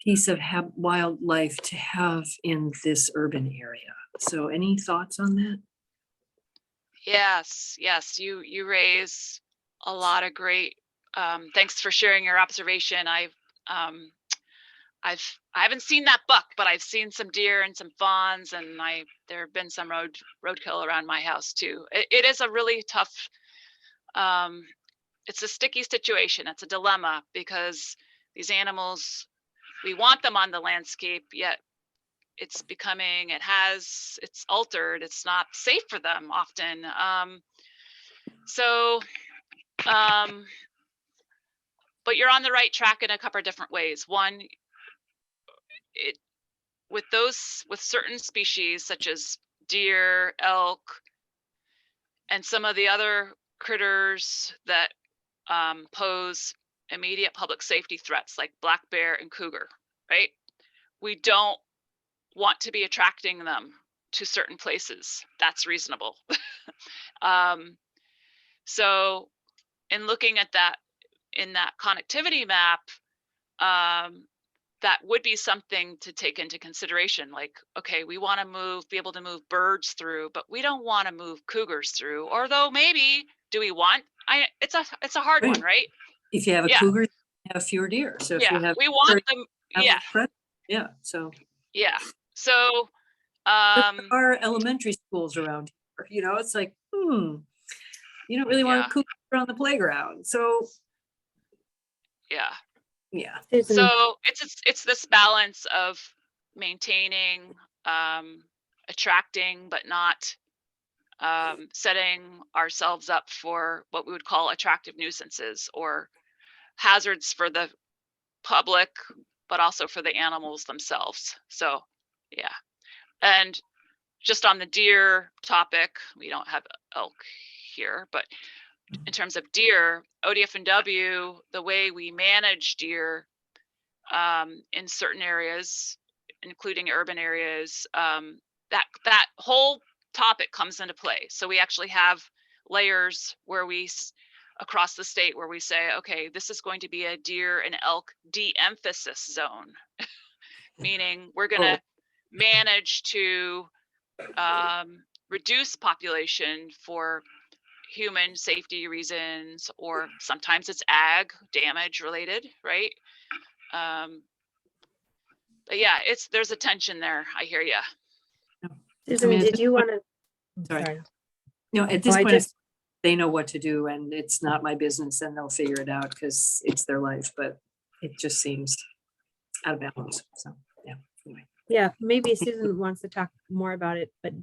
piece of wildlife to have in this urban area. So any thoughts on that? Yes, yes, you raise a lot of great. Thanks for sharing your observation. I haven't seen that buck, but I've seen some deer and some fawns, and there have been some roadkill around my house too. It is a really tough. It's a sticky situation. It's a dilemma because these animals, we want them on the landscape, yet it's altered. It's not safe for them often. But you're on the right track in a couple of different ways. One, with certain species such as deer, elk, and some of the other critters that pose immediate public safety threats like black bear and cougar, right? We don't want to be attracting them to certain places. That's reasonable. So in looking at that in that connectivity map, that would be something to take into consideration. Like, okay, we want to be able to move birds through, but we don't want to move cougars through. Although maybe, do we want? It's a hard one, right? If you have a cougar, you have fewer deer. So if you have, we want them. Yeah. So yeah. So there are elementary schools around here. You know, it's like, you don't really want cougars on the playground. So yeah. So it's this balance of maintaining, attracting, but not setting ourselves up for what we would call attractive nuisances or hazards for the public, but also for the animals themselves. So yeah. And just on the deer topic, we don't have elk here, but in terms of deer, ODF&W, the way we manage deer in certain areas, including urban areas, that whole topic comes into play. So we actually have layers where across the state where we say, okay, this is going to be a deer and elk de-emphasis zone, meaning we're going to manage to reduce population for human safety reasons, or sometimes it's ag damage related, right? But yeah, there's a tension there. I hear you. Susan, did you want to? Sorry. No, at this point, they know what to do, and it's not my business, and they'll figure it out because it's their life. But it just seems out of balance. So yeah. Anyway. Yeah, maybe Susan wants to talk more about it, but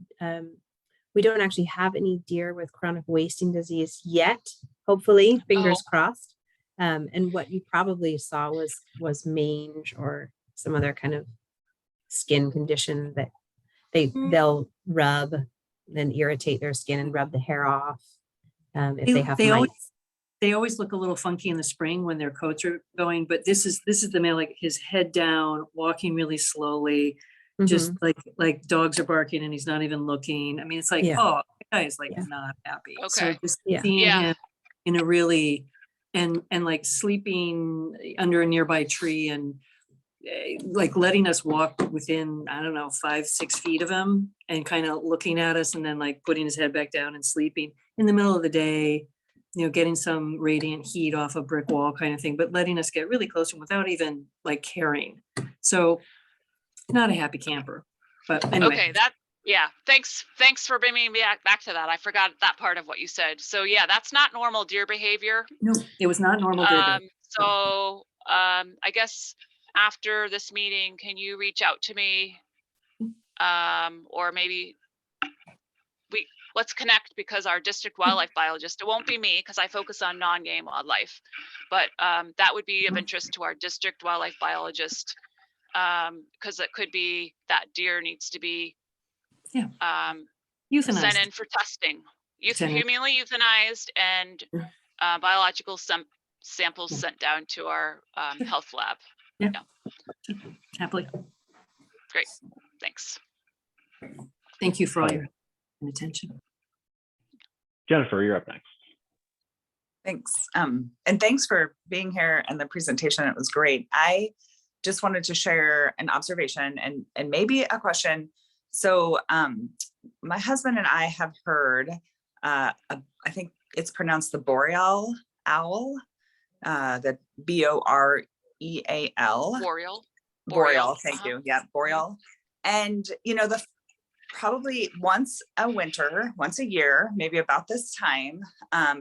we don't actually have any deer with chronic wasting disease yet. Hopefully, fingers crossed. And what you probably saw was mange or some other kind of skin condition that they'll rub, then irritate their skin and rub the hair off. If they have mites. They always look a little funky in the spring when their coats are going, but this is the male, like his head down, walking really slowly, just like dogs are barking and he's not even looking. I mean, it's like, oh, that guy is like not happy. Okay. So just seeing him in a really, and like sleeping under a nearby tree and like letting us walk within, I don't know, 5-6 feet of him and kind of looking at us and then like putting his head back down and sleeping in the middle of the day, you know, getting some radiant heat off a brick wall kind of thing, but letting us get really close to him without even like caring. So not a happy camper, but anyway. Okay, thanks for bringing me back to that. I forgot that part of what you said. So yeah, that's not normal deer behavior. No, it was not normal deer behavior. So I guess after this meeting, can you reach out to me? Or maybe let's connect, because our district wildlife biologist, it won't be me because I focus on non-game wildlife, but that would be of interest to our district wildlife biologist, because it could be that deer needs to be euthanized, sent in for testing, humanly euthanized, and biological samples sent down to our health lab. Yeah. Happily. Great. Thanks. Thank you for all your attention. Jennifer, you're up next. Thanks. And thanks for being here and the presentation. It was great. I just wanted to share an observation and maybe a question. So my husband and I have heard, I think it's pronounced the boreal owl, the B-O-R-E-A-L. Boreal, thank you. Yeah, boreal. And probably once a year, maybe about this time,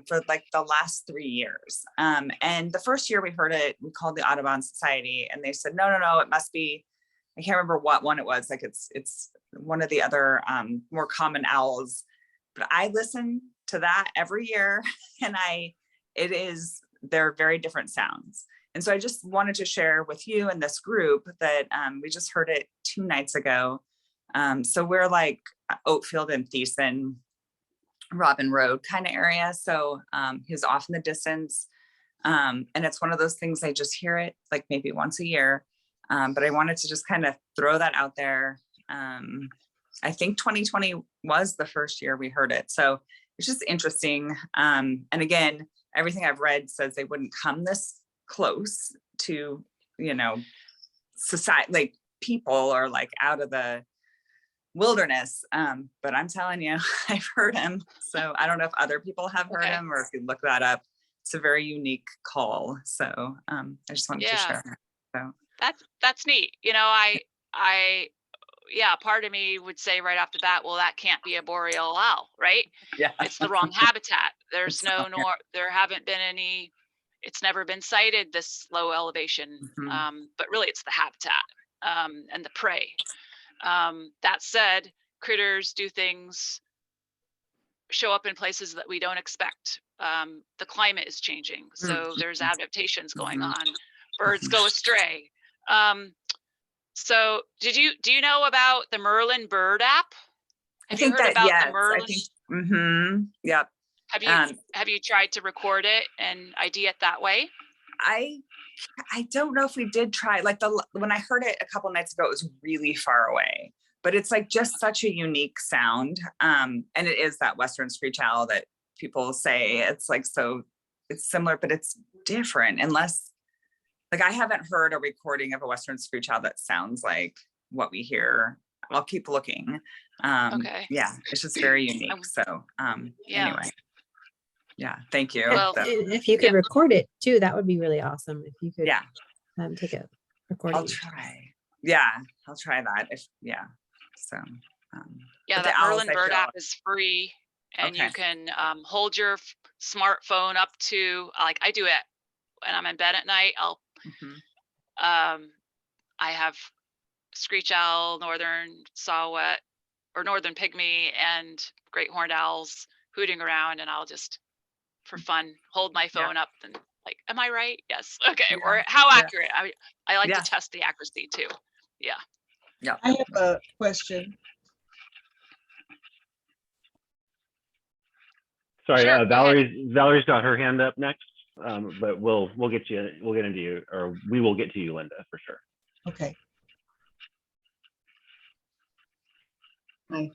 for like the last 3 years. And the first year we heard it, we called the Audubon Society, and they said, no, it must be, I can't remember what one it was. Like it's one of the other more common owls. But I listen to that every year, and they're very different sounds. And so I just wanted to share with you and this group that we just heard it 2 nights ago. So we're like Oatfield and Thiessen, Robin Road kind of area. So he's off in the distance. And it's one of those things, I just hear it like maybe once a year. But I wanted to just kind of throw that out there. I think 2020 was the first year we heard it. So it's just interesting. And again, everything I've read says they wouldn't come this close to, society, like people are like out of the wilderness. But I'm telling you, I've heard him. So I don't know if other people have heard him, or if you look that up. It's a very unique call. So I just wanted to share that. So that's neat. Part of me would say right off the bat, well, that can't be a boreal owl, right? Yeah. It's the wrong habitat. There's there haven't been any, it's never been cited this low elevation. But really it's the habitat and the prey. That said, critters do things, show up in places that we don't expect. The climate is changing, so there's adaptations going on. Birds go astray. So do you know about the Merlin Bird app? Have you heard about the Merlin? Yep. Have you tried to record it and ID it that way? I don't know if we did try, like when I heard it a couple nights ago, it was really far away, but it's like just such a unique sound. And it is that Western screech owl that people say it's like, so it's similar, but it's different, unless like I haven't heard a recording of a Western screech owl that sounds like what we hear. I'll keep looking. Okay. Yeah, it's just very unique. So anyway. Yeah, thank you. Well, if you could record it too, that would be really awesome. If you could take a recording. I'll try. Yeah, I'll try that. So the Merlin Bird app is free, and you can hold your smartphone up to, like I do it when I'm in bed at night. I have screech owl, northern saw-whet, or northern pygmy, and great horned owls hooting around, and I'll just, for fun, hold my phone up and like, am I right? Yes. Okay. Or how accurate? I like to test the accuracy too. Yeah. I have a question. Sorry, Valerie's got her hand up next, but we'll get into you, or we will get to you, Linda, for sure. Okay. Hi.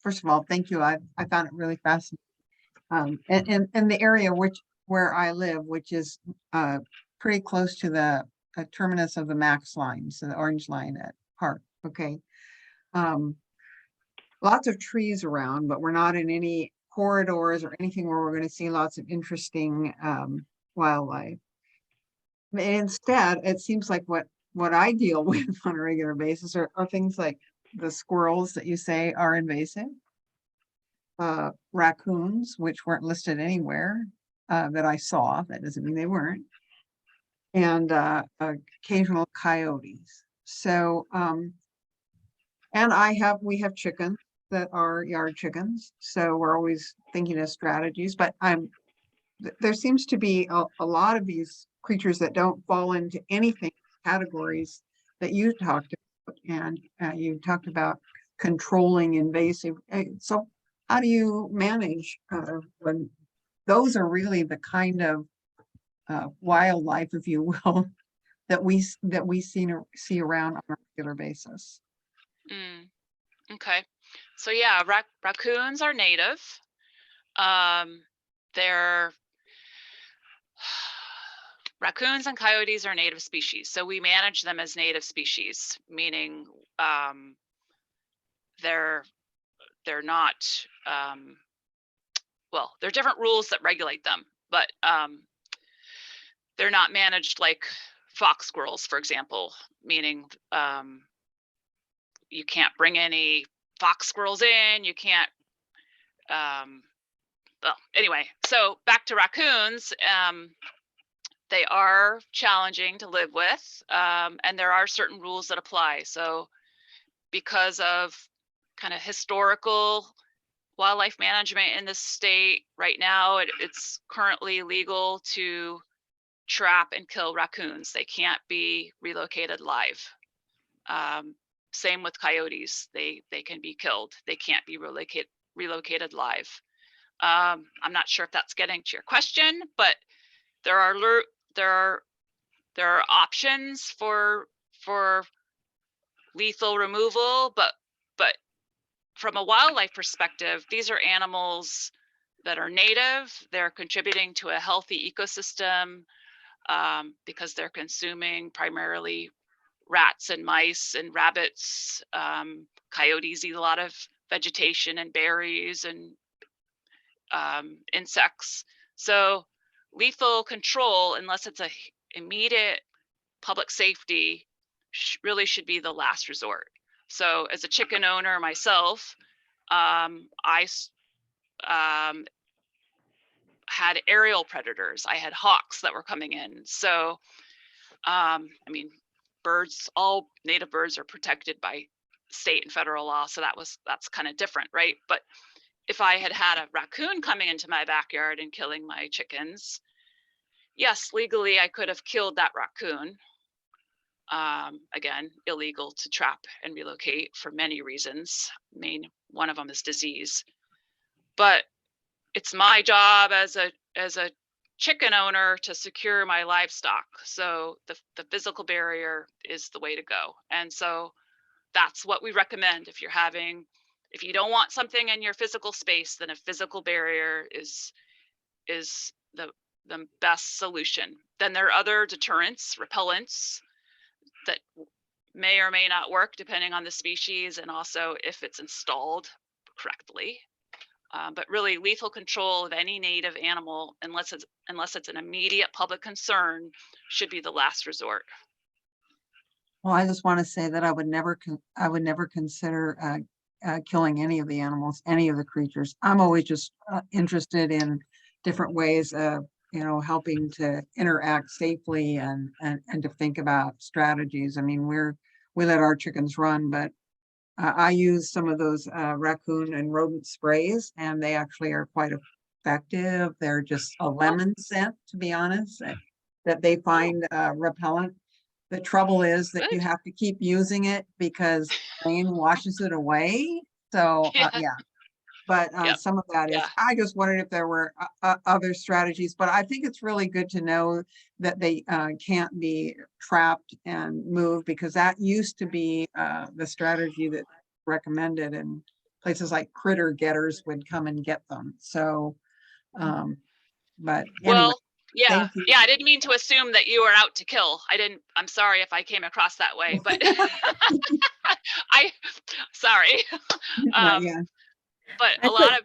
First of all, thank you. I found it really fascinating. And the area where I live, which is pretty close to the terminus of the Max line, so the orange line at Park. Okay. Lots of trees around, but we're not in any corridors or anything where we're going to see lots of interesting wildlife. Instead, it seems like what I deal with on a regular basis are things like the squirrels that you say are invasive, raccoons, which weren't listed anywhere that I saw. That doesn't mean they weren't. And occasional coyotes. So, and we have chickens that are yard chickens. So we're always thinking of strategies, but there seems to be a lot of these creatures that don't fall into anything categories that you talked about, and you talked about controlling invasive. So how do you manage when those are really the kind of wildlife, if you will, that we see around on a regular basis? Okay, so yeah, raccoons are native. They're raccoons and coyotes are native species, so we manage them as native species, meaning they're not well, there are different rules that regulate them, but they're not managed like fox squirrels, for example, meaning you can't bring any fox squirrels in, you can't well, anyway, so back to raccoons. They are challenging to live with, and there are certain rules that apply. So because of kind of historical wildlife management in the state right now, it's currently legal to trap and kill raccoons. They can't be relocated live. Same with coyotes. They can be killed. They can't be relocated live. I'm not sure if that's getting to your question, but there are options for lethal removal, but from a wildlife perspective, these are animals that are native. They're contributing to a healthy ecosystem because they're consuming primarily rats and mice and rabbits. Coyotes eat a lot of vegetation and berries and insects. So lethal control, unless it's a immediate public safety, really should be the last resort. So as a chicken owner myself, I had aerial predators. I had hawks that were coming in. So, I mean, birds, all native birds are protected by state and federal law. So that's kind of different, right? But if I had had a raccoon coming into my backyard and killing my chickens, yes, legally I could have killed that raccoon. Again, illegal to trap and relocate for many reasons. I mean, one of them is disease. But it's my job as a chicken owner to secure my livestock. So the physical barrier is the way to go. And so that's what we recommend if you don't want something in your physical space, then a physical barrier is the best solution. Then there are other deterrents, repellents, that may or may not work depending on the species and also if it's installed correctly. But really, lethal control of any native animal, unless it's an immediate public concern, should be the last resort. Well, I just want to say that I would never consider killing any of the animals, any of the creatures. I'm always just interested in different ways of, helping to interact safely and to think about strategies. I mean, we let our chickens run, but I use some of those raccoon and rodent sprays, and they actually are quite effective. They're just a lemon scent, to be honest, that they find repellent. The trouble is that you have to keep using it because rain washes it away. So yeah, but some of that is, I just wondered if there were other strategies, but I think it's really good to know that they can't be trapped and moved, because that used to be the strategy that recommended, and places like critter getters would come and get them. So, but anyway. Well, yeah, I didn't mean to assume that you were out to kill. I'm sorry if I came across that way, but sorry. But a lot of,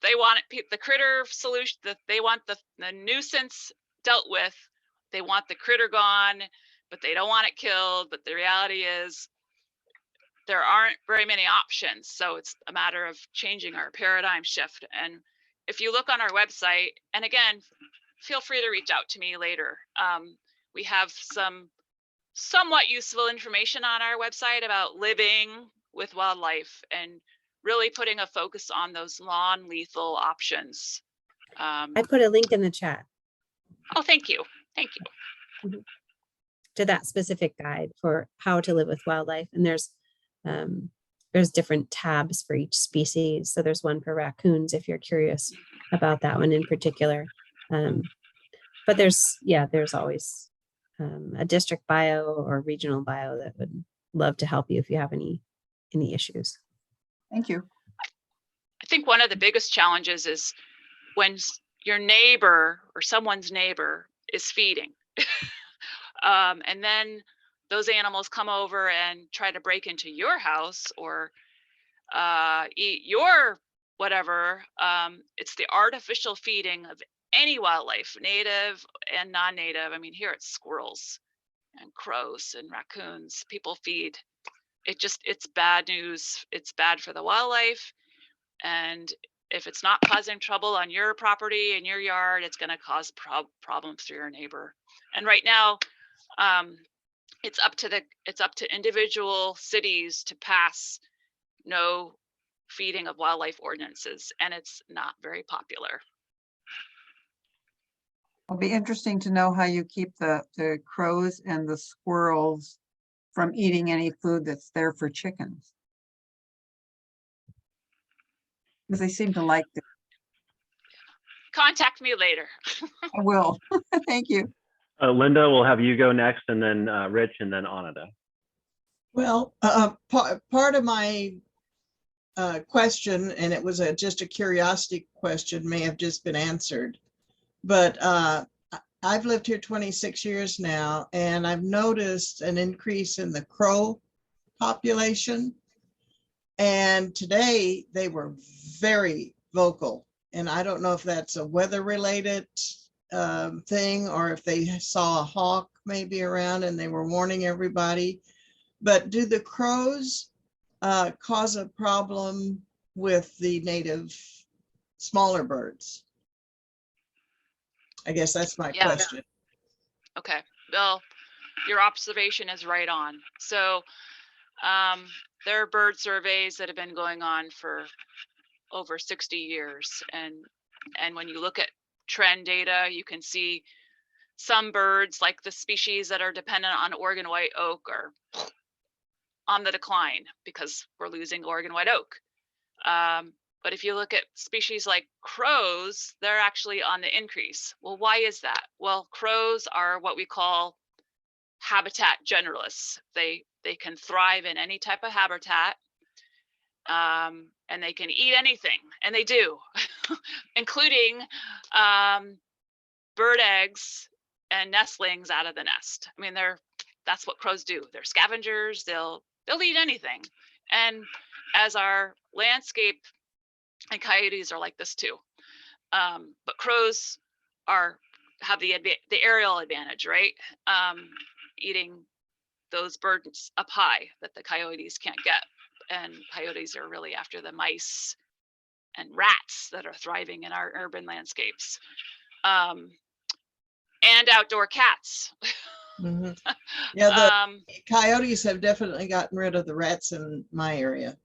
they want the critter solution, that they want the nuisance dealt with. They want the critter gone, but they don't want it killed. But the reality is there aren't very many options. So it's a matter of changing our paradigm shift. And if you look on our website, and again, feel free to reach out to me later. We have some somewhat useful information on our website about living with wildlife and really putting a focus on those non-lethal options. I put a link in the chat. Oh, thank you. Thank you. To that specific guide for how to live with wildlife. And there's different tabs for each species. So there's one for raccoons, if you're curious about that one in particular. But there's always a district bio or regional bio that would love to help you if you have any issues. Thank you. I think one of the biggest challenges is when your neighbor or someone's neighbor is feeding. And then those animals come over and try to break into your house or eat your whatever. It's the artificial feeding of any wildlife, native and non-native. I mean, here it's squirrels and crows and raccoons. People feed. It's bad news. It's bad for the wildlife. And if it's not causing trouble on your property in your yard, it's going to cause problems for your neighbor. And right now, it's up to individual cities to pass no feeding of wildlife ordinances, and it's not very popular. It'll be interesting to know how you keep the crows and the squirrels from eating any food that's there for chickens. Because they seem to like it. Contact me later. I will. Thank you. Linda, we'll have you go next, and then Rich, and then Anita. Well, part of my question, and it was just a curiosity question, may have just been answered. But I've lived here 26 years now, and I've noticed an increase in the crow population. And today they were very vocal. And I don't know if that's a weather-related thing or if they saw a hawk maybe around and they were warning everybody. But do the crows cause a problem with the native smaller birds? I guess that's my question. Okay, Bill, your observation is right on. So there are bird surveys that have been going on for over 60 years. And when you look at trend data, you can see some birds, like the species that are dependent on Oregon white oak, are on the decline because we're losing Oregon white oak. But if you look at species like crows, they're actually on the increase. Well, why is that? Well, crows are what we call habitat generalists. They can thrive in any type of habitat, and they can eat anything, and they do, including bird eggs and nestlings out of the nest. I mean, that's what crows do. They're scavengers. They'll eat anything. And as our landscape, and coyotes are like this too. But crows have the aerial advantage, right? Eating those birds up high that the coyotes can't get. And coyotes are really after the mice and rats that are thriving in our urban landscapes. And outdoor cats. Mm-hmm. Yeah, the coyotes have definitely gotten rid of the rats in my area.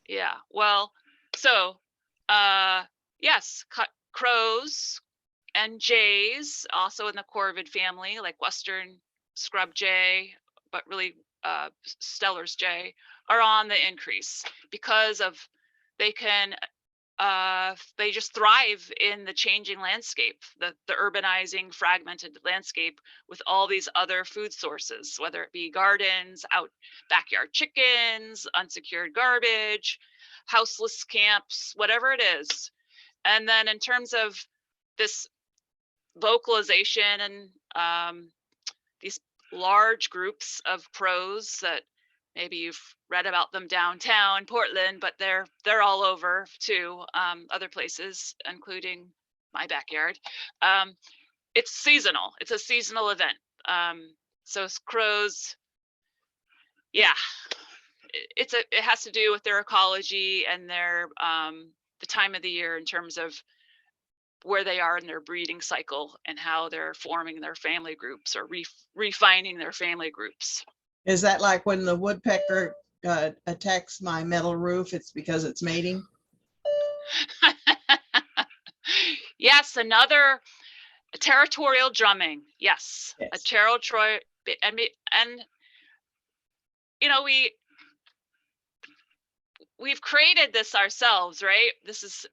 Yeah, well, so yes, crows and jays, also in the corvid family, like western scrub jay, but really Steller's jay, are on the increase because of they just thrive in the changing landscape, the urbanizing, fragmented landscape with all these other food sources, whether it be gardens, out backyard chickens, unsecured garbage, houseless camps, whatever it is. And then in terms of this vocalization and these large groups of crows that maybe you've read about them downtown Portland, but they're all over too, other places, including my backyard. It's seasonal. It's a seasonal event. So crows, yeah, it has to do with their ecology and their the time of the year in terms of where they are in their breeding cycle and how they're forming their family groups or refining their family groups. Is that like when the woodpecker attacks my metal roof, it's because it's mating? Yes, another territorial drumming. Yes, a territorial, and you know, we've created this ourselves, right? This is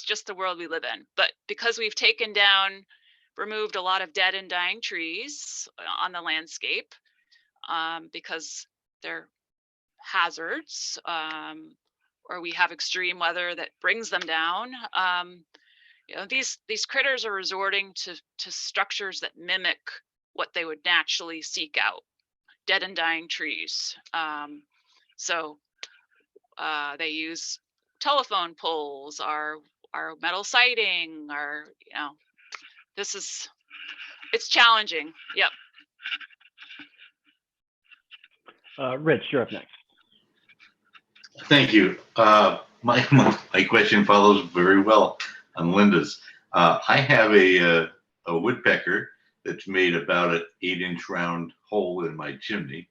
just the world we live in. But because we've removed a lot of dead and dying trees on the landscape, because they're hazards, or we have extreme weather that brings them down. You know, these critters are resorting to structures that mimic what they would naturally seek out, dead and dying trees. So they use telephone poles, our metal siding, our, you know, it's challenging. Yep. Rich, you're up next. Thank you. My question follows very well on Linda's. I have a woodpecker that's made about an 8-inch round hole in my chimney.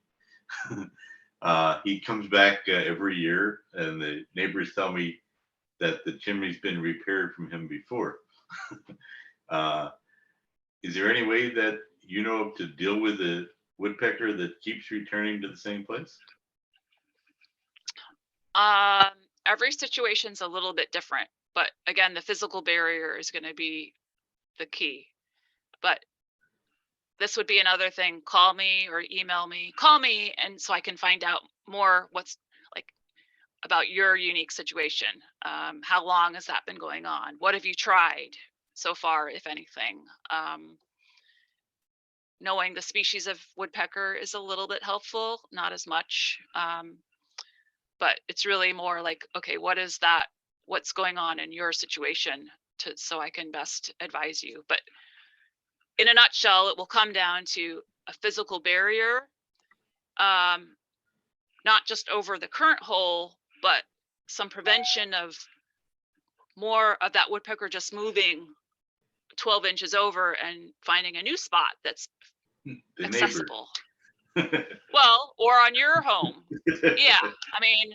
He comes back every year, and the neighbors tell me that the chimney's been repaired from him before. Is there any way that you know of to deal with a woodpecker that keeps returning to the same place? Every situation's a little bit different, but again, the physical barrier is going to be the key. But this would be another thing. Call me or email me. Call me, and so I can find out more what's like about your unique situation. How long has that been going on? What have you tried so far, if anything? Knowing the species of woodpecker is a little bit helpful, not as much. But it's really more like, okay, what's going on in your situation so I can best advise you. But in a nutshell, it will come down to a physical barrier, not just over the current hole, but some prevention of more of that woodpecker just moving 12 inches over and finding a new spot that's accessible. Well, or on your home. Yeah, I mean,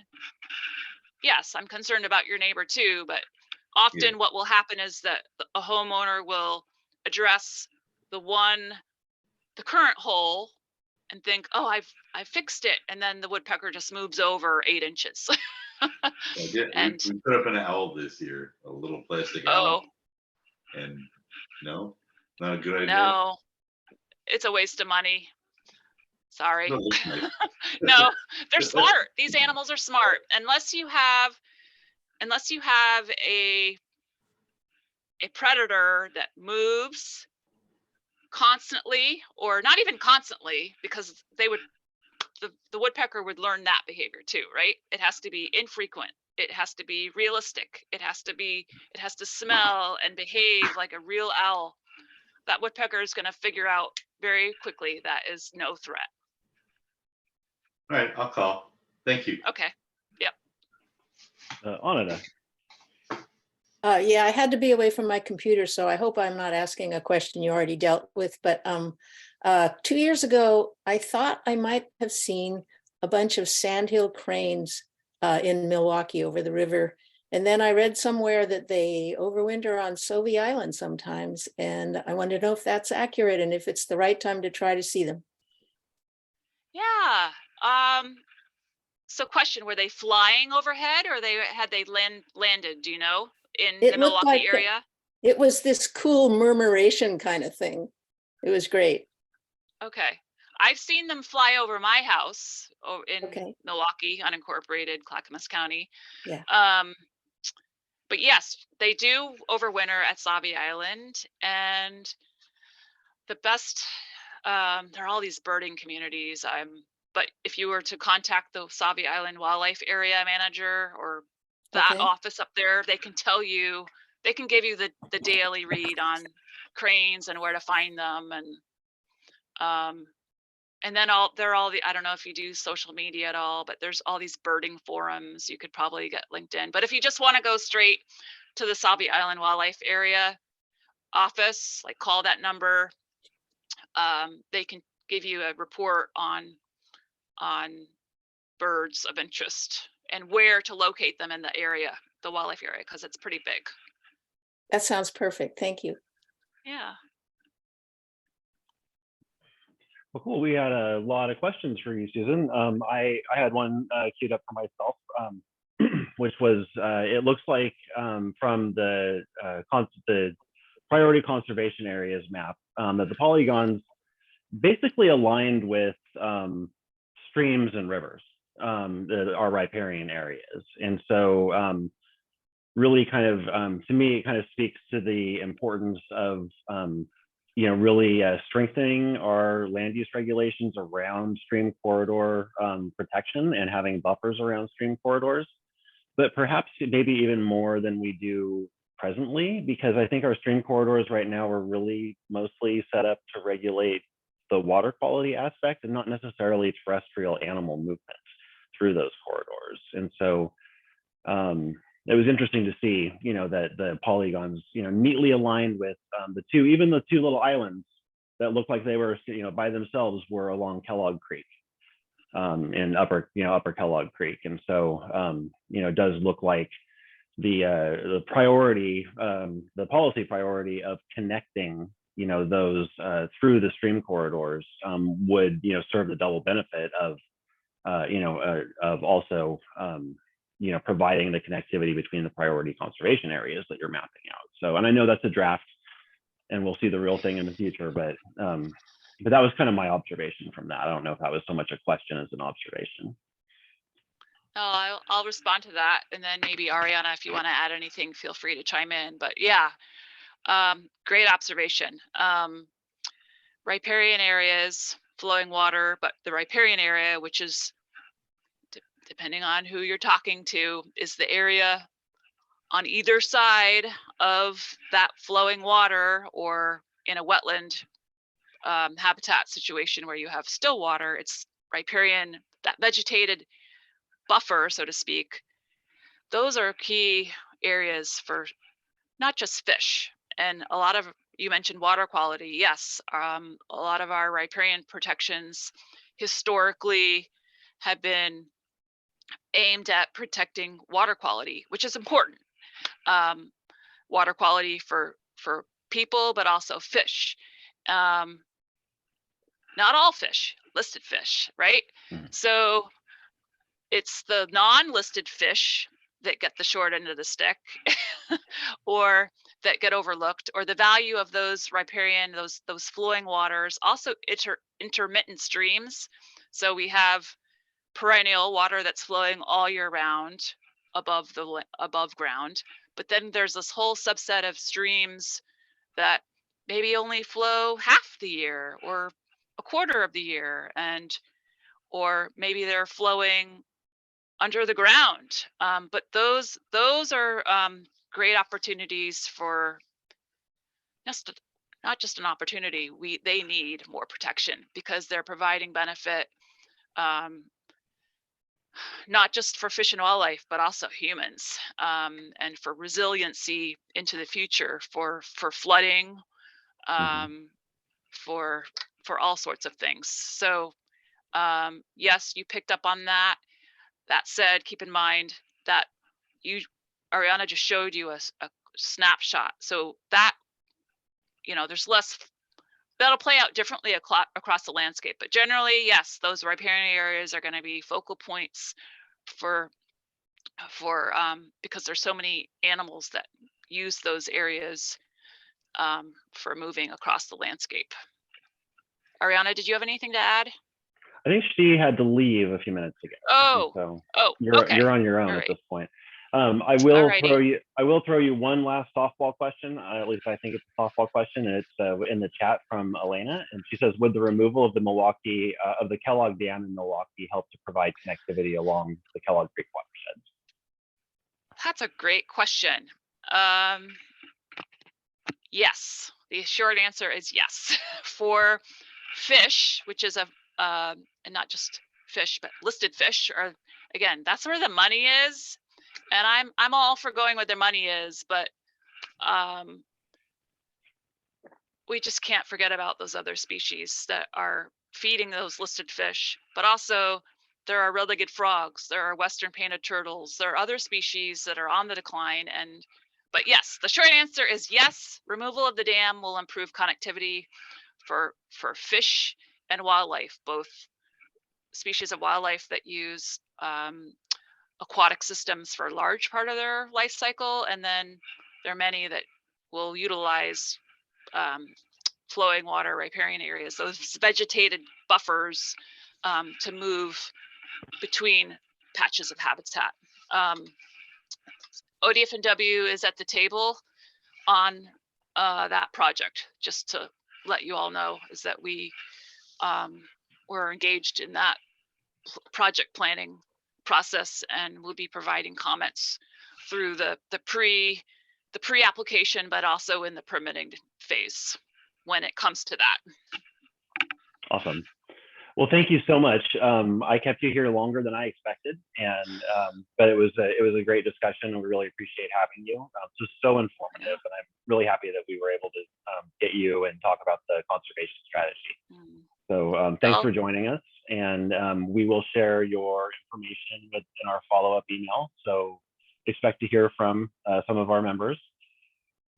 yes, I'm concerned about your neighbor too, but often what will happen is that a homeowner will address the current hole and think, oh, I've fixed it, and then the woodpecker just moves over 8 inches. And we put up an owl this year, a little plastic owl. And no, not a good idea. No, it's a waste of money. Sorry. No, looks nice. No, they're smart. These animals are smart. Unless you have a predator that moves constantly, or not even constantly, because the woodpecker would learn that behavior too, right? It has to be infrequent. It has to be realistic. It has to smell and behave like a real owl. That woodpecker is going to figure out very quickly that is no threat. All right, I'll call. Thank you. Okay. Yep. Anita. Yeah, I had to be away from my computer, so I hope I'm not asking a question you already dealt with. But 2 years ago, I thought I might have seen a bunch of sandhill cranes in Milwaukee over the river. And then I read somewhere that they overwinter on Sauvie Island sometimes. And I wanted to know if that's accurate and if it's the right time to try to see them. Yeah. So question, were they flying overhead, or had they landed, do you know, in the Milwaukee area? It was this cool murmuration kind of thing. It was great. Okay. I've seen them fly over my house in Milwaukee, unincorporated Clackamas County. Yeah. But yes, they do overwinter at Sauvie Island, and the best, there are all these birding communities. But if you were to contact the Sauvie Island Wildlife Area Manager or that office up there, they can tell you, they can give you the daily read on cranes and where to find them. And then I don't know if you do social media at all, but there's all these birding forums. You could probably get LinkedIn. But if you just want to go straight to the Sauvie Island Wildlife Area office, like call that number, they can give you a report on birds of interest and where to locate them in the area, the wildlife area, because it's pretty big. That sounds perfect. Thank you. Yeah. Well, cool. We had a lot of questions for you, Susan. I had one queued up for myself, which was, it looks like from the priority conservation areas map, that the polygons basically aligned with streams and rivers that are riparian areas. And so really kind of, to me, it kind of speaks to the importance of, really strengthening our land use regulations around stream corridor protection and having buffers around stream corridors, but perhaps maybe even more than we do presently, because I think our stream corridors right now are really mostly set up to regulate the water quality aspect and not necessarily terrestrial animal movement through those corridors. And so it was interesting to see, that the polygons, neatly aligned with the two little islands that looked like they were, by themselves were along Kellogg Creek, in upper Kellogg Creek. And so, it does look like the priority, the policy priority of connecting, those through the stream corridors would, serve the double benefit of, of also, providing the connectivity between the priority conservation areas that you're mapping out. So, and I know that's a draft and we'll see the real thing in the future, but that was kind of my observation from that. I don't know if that was so much a question as an observation. Oh, I'll respond to that. And then maybe Ariana, if you want to add anything, feel free to chime in. But yeah, great observation. Riparian areas, flowing water, but the riparian area, which is, depending on who you're talking to, is the area on either side of that flowing water or in a wetland habitat situation where you have still water. It's riparian, that vegetated buffer, so to speak. Those are key areas for not just fish. And a lot of, you mentioned water quality. Yes, a lot of our riparian protections historically have been aimed at protecting water quality, which is important. Water quality for people, but also fish. Not all fish, listed fish, right? So it's the non-listed fish that get the short end of the stick or that get overlooked, or the value of those riparian, those flowing waters, also intermittent streams. So we have perennial water that's flowing all year round above ground, but then there's this whole subset of streams that maybe only flow half the year or a quarter of the year, or maybe they're flowing under the ground. But those are great opportunities for not just an opportunity. They need more protection because they're providing benefit, not just for fish and wildlife, but also humans, and for resiliency into the future, for flooding, for all sorts of things. So yes, you picked up on that. That said, keep in mind that Ariana just showed you a snapshot. So that, there's less, that'll play out differently across the landscape. But generally, yes, those riparian areas are going to be focal points for because there's so many animals that use those areas for moving across the landscape. Ariana, did you have anything to add? I think she had to leave a few minutes ago. Oh, okay. You're on your own at this point. I will throw you one last softball question. At least I think it's a softball question, and it's in the chat from Elena, and she says, "Would the removal of the Kellogg Dam in Milwaukee help to provide connectivity along the Kellogg Creek watershed?" That's a great question. Yes, the short answer is yes. For fish, which is and not just fish, but listed fish, or again, that's where the money is. And I'm all for going where the money is, but we just can't forget about those other species that are feeding those listed fish. But also there are red-legged frogs, there are western painted turtles, there are other species that are on the decline. But yes, the short answer is yes, removal of the dam will improve connectivity for fish and wildlife, both species of wildlife that use aquatic systems for a large part of their life cycle, and then there are many that will utilize flowing water riparian areas, those vegetated buffers, to move between patches of habitat. ODF&W is at the table on that project, just to let you all know, is that we're engaged in that project planning process, and we'll be providing comments through the pre-application, but also in the permitting phase when it comes to that. Awesome. Well, thank you so much. I kept you here longer than I expected, and but it was a great discussion, and we really appreciate having you. Just so informative, and I'm really happy that we were able to get you and talk about the conservation strategy. So thanks for joining us, and we will share your information in our follow-up email. So expect to hear from some of our members.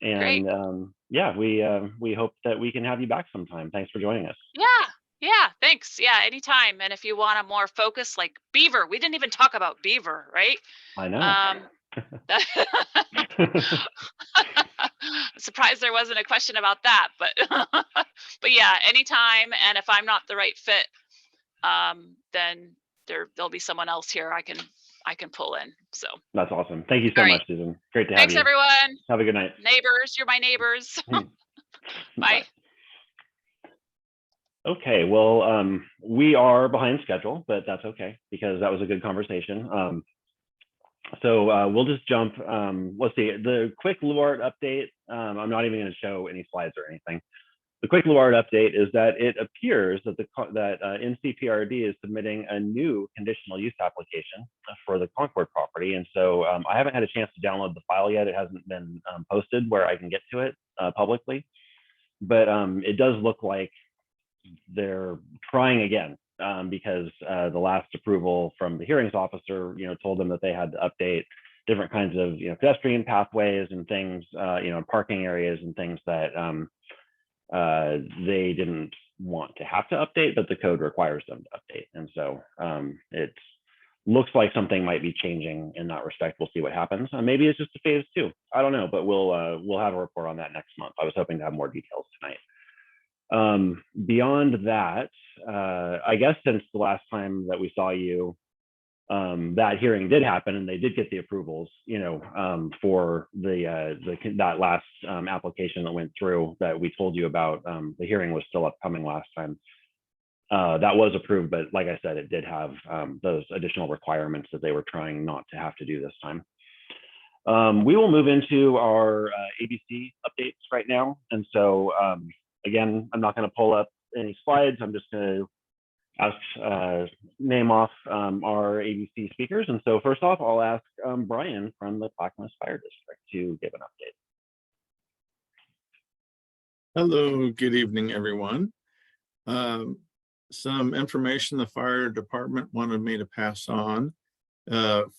And yeah, we hope that we can have you back sometime. Thanks for joining us. Yeah, thanks. Yeah, anytime. And if you want a more focus, like beaver, we didn't even talk about beaver, right? I know. Surprised there wasn't a question about that, but but yeah, anytime. And if I'm not the right fit, then there'll be someone else here I can pull in. So that's awesome. Thank you so much, Susan. Great to have you. Thanks, everyone. Have a good night. Neighbors, you're my neighbors. Bye. Okay, well, we are behind schedule, but that's okay because that was a good conversation. So we'll just jump. Let's see, the quick LUART update. I'm not even going to show any slides or anything. The quick LUART update is that it appears that NCPRD is submitting a new conditional use application for the Concord property. And so I haven't had a chance to download the file yet. It hasn't been posted where I can get to it publicly, but it does look like they're trying again because the last approval from the hearings officer, told them that they had to update different kinds of, pedestrian pathways and things, parking areas and things that they didn't want to have to update, but the code requires them to update. And so it looks like something might be changing in that respect. We'll see what happens. Maybe it's just a phase 2. I don't know, but we'll have a report on that next month. I was hoping to have more details tonight. Beyond that, I guess since the last time that we saw you, that hearing did happen and they did get the approvals, for that last application that went through that we told you about. The hearing was still upcoming last time. That was approved, but like I said, it did have those additional requirements that they were trying not to have to do this time. We will move into our ABC updates right now. And so again, I'm not going to pull up any slides. I'm just going to name off our ABC speakers. And so first off, I'll ask Brian from the Clackamas Fire District to give an update. Hello, good evening, everyone. Some information the fire department wanted me to pass on.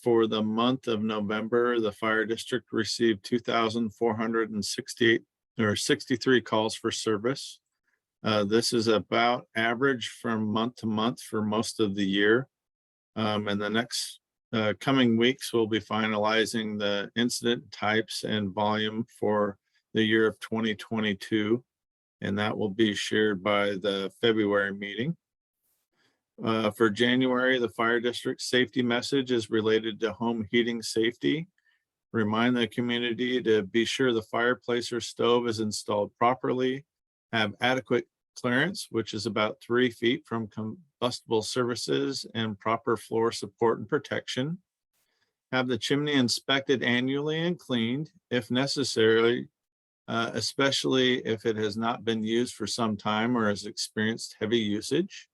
For the month of November, the fire district received 2,468 or 63 calls for service. This is about average from month to month for most of the year. And the next coming weeks, we'll be finalizing the incident types and volume for the year of 2022. And that will be shared by the February meeting. For January, the fire district safety message is related to home heating safety. Remind the community to be sure the fireplace or stove is installed properly, have adequate clearance, which is about 3 feet from combustible surfaces, and proper floor support and protection. Have the chimney inspected annually and cleaned if necessary, especially if it has not been used for some time or has experienced heavy usage.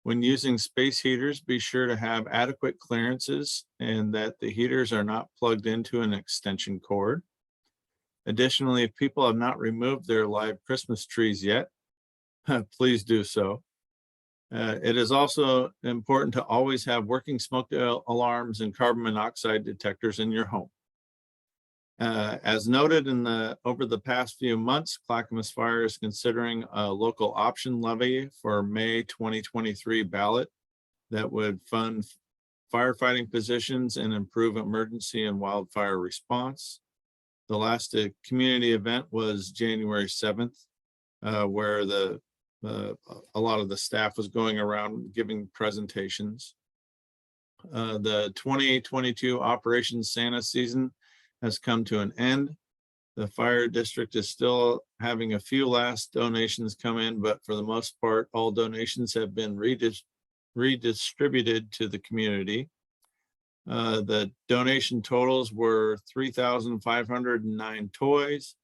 When using space heaters, be sure to have adequate clearances and that the heaters are not plugged into an extension cord. Additionally, if people have not removed their live Christmas trees yet, please do so. It is also important to always have working smoke alarms and carbon monoxide detectors in your home. As noted over the past few months, Clackamas Fire is considering a local option levy for May 2023 ballot that would fund firefighting positions and improve emergency and wildfire response. The last community event was January 7th, where a lot of the staff was going around giving presentations. The 2022 Operation Santa season has come to an end. The fire district is still having a few last donations come in, but for the most part, all donations have been redistributed to the community. The donation totals were 3,509 toys,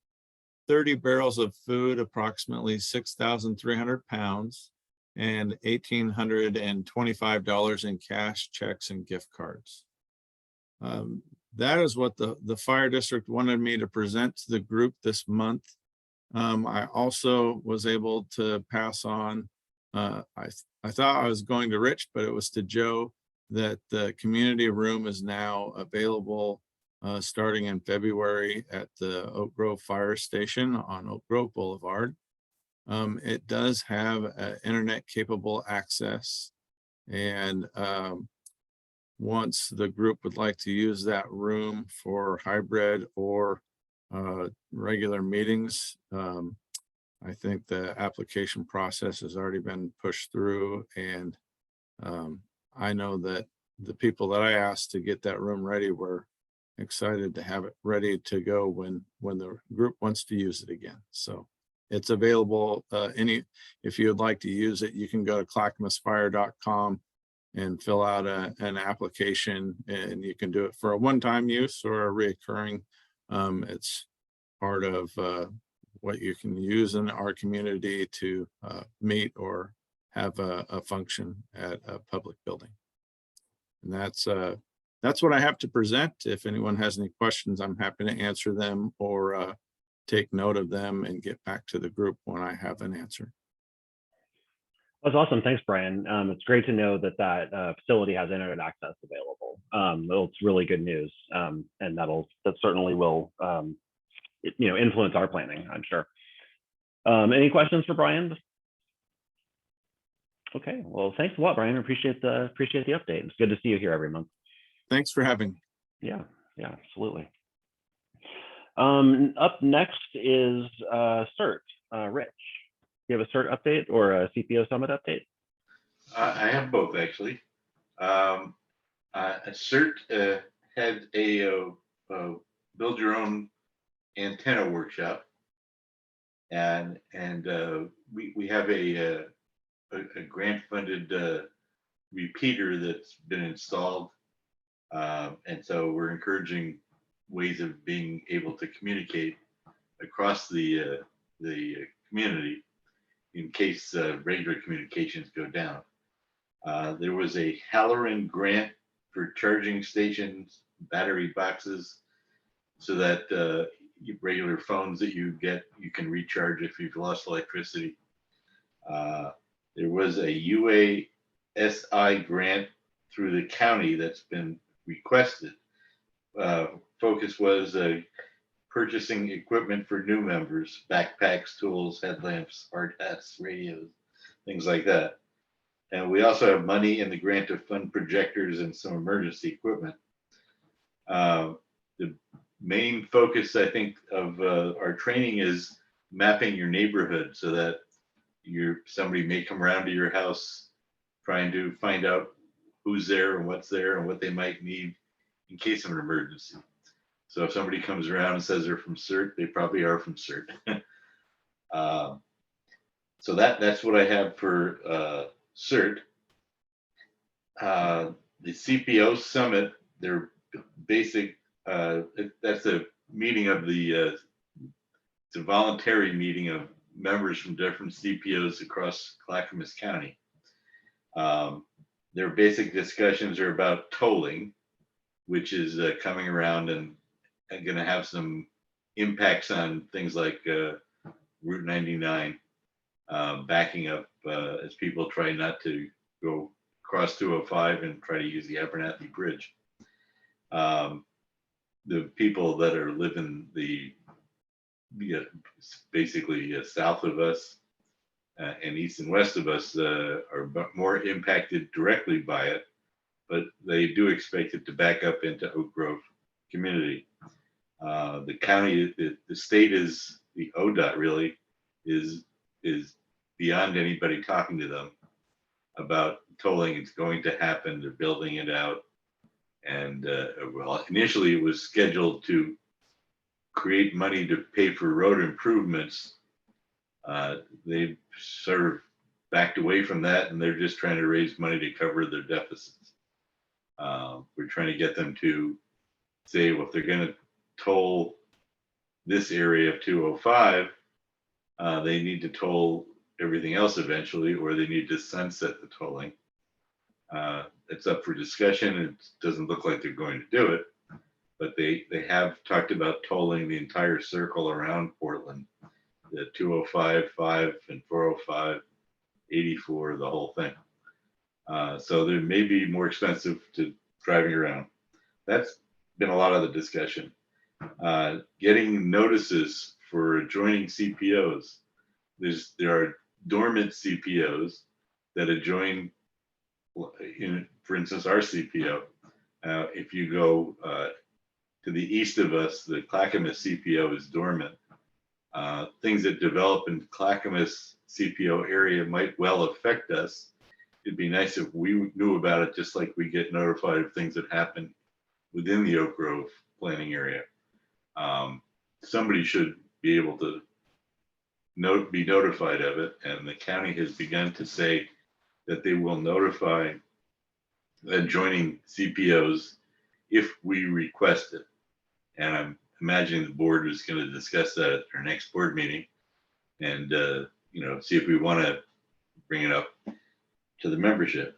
30 barrels of food, approximately 6,300 pounds, and $1,825 in cash, checks, and gift cards. That is what the fire district wanted me to present to the group this month. I also was able to pass on, I thought I was going to Rich, but it was to Joe, that the community room is now available starting in February at the Oak Grove Fire Station on Oak Grove Boulevard. It does have internet capable access, and once the group would like to use that room for hybrid or regular meetings, I think the application process has already been pushed through, and I know that the people that I asked to get that room ready were excited to have it ready to go when the group wants to use it again. So it's available. If you would like to use it, you can go to clackamasfire.com and fill out an application, and you can do it for a one-time use or a reoccurring. It's part of what you can use in our community to meet or have a function at a public building. And that's what I have to present. If anyone has any questions, I'm happy to answer them or take note of them and get back to the group when I have an answer. That's awesome. Thanks, Brian. It's great to know that facility has internet access available. It's really good news, and that certainly will influence our planning, I'm sure. Any questions for Brian? Okay, well, thanks a lot, Brian. I appreciate the update. It's good to see you here every month. Thanks for having me. Yeah, absolutely. Up next is CERT. Rich, do you have a CERT update or a CPO Summit update? I have both, actually. CERT had a build your own antenna workshop, and we have a grant funded repeater that's been installed, and so we're encouraging ways of being able to communicate across the community in case regular communications go down. There was a Halloran grant for charging stations, battery boxes, so that regular phones that you get, you can recharge if you've lost electricity. There was a UASI grant through the county that's been requested. Focus was purchasing equipment for new members, backpacks, tools, headlamps, hard hats, radios, things like that. And we also have money in the grant to fund projectors and some emergency equipment. The main focus, I think, of our training is mapping your neighborhood so that somebody may come around to your house trying to find out who's there and what they might need in case of an emergency. So if somebody comes around and says they're from CERT, they probably are from CERT. So that's what I have for CERT. The CPO Summit, their basic, that's a meeting of it's a voluntary meeting of members from different CPOs across Clackamas County. Their basic discussions are about tolling, which is coming around and going to have some impacts on things like Route 99 backing up as people try not to go across 205 and try to use the Abernathy Bridge. The people that are living basically south of us and east and west of us are more impacted directly by it, but they do expect it to back up into Oak Grove community. The county, the state is, the ODOT really is beyond anybody talking to them about tolling. It's going to happen. They're building it out. And well, initially it was scheduled to create money to pay for road improvements, they've sort of backed away from that, and they're just trying to raise money to cover their deficits. We're trying to get them to say, well, if they're going to toll this area of 205, they need to toll everything else eventually, or they need to sunset the tolling. It's up for discussion. It doesn't look like they're going to do it, but they have talked about tolling the entire circle around Portland, the 205, 5, and 405, 84, the whole thing. So there may be more expensive to driving around. That's been a lot of the discussion. Getting notices for adjoining CPOs. There are dormant CPOs that adjoin, for instance, our CPO. If you go to the east of us, the Clackamas CPO is dormant. Things that develop in Clackamas CPO area might well affect us. It'd be nice if we knew about it, just like we get notified of things that happen within the Oak Grove planning area. Somebody should be able to be notified of it, and the county has begun to say that they will notify adjoining CPOs if we request it. And I'm imagining the board is going to discuss that at our next board meeting, and see if we want to bring it up to the membership.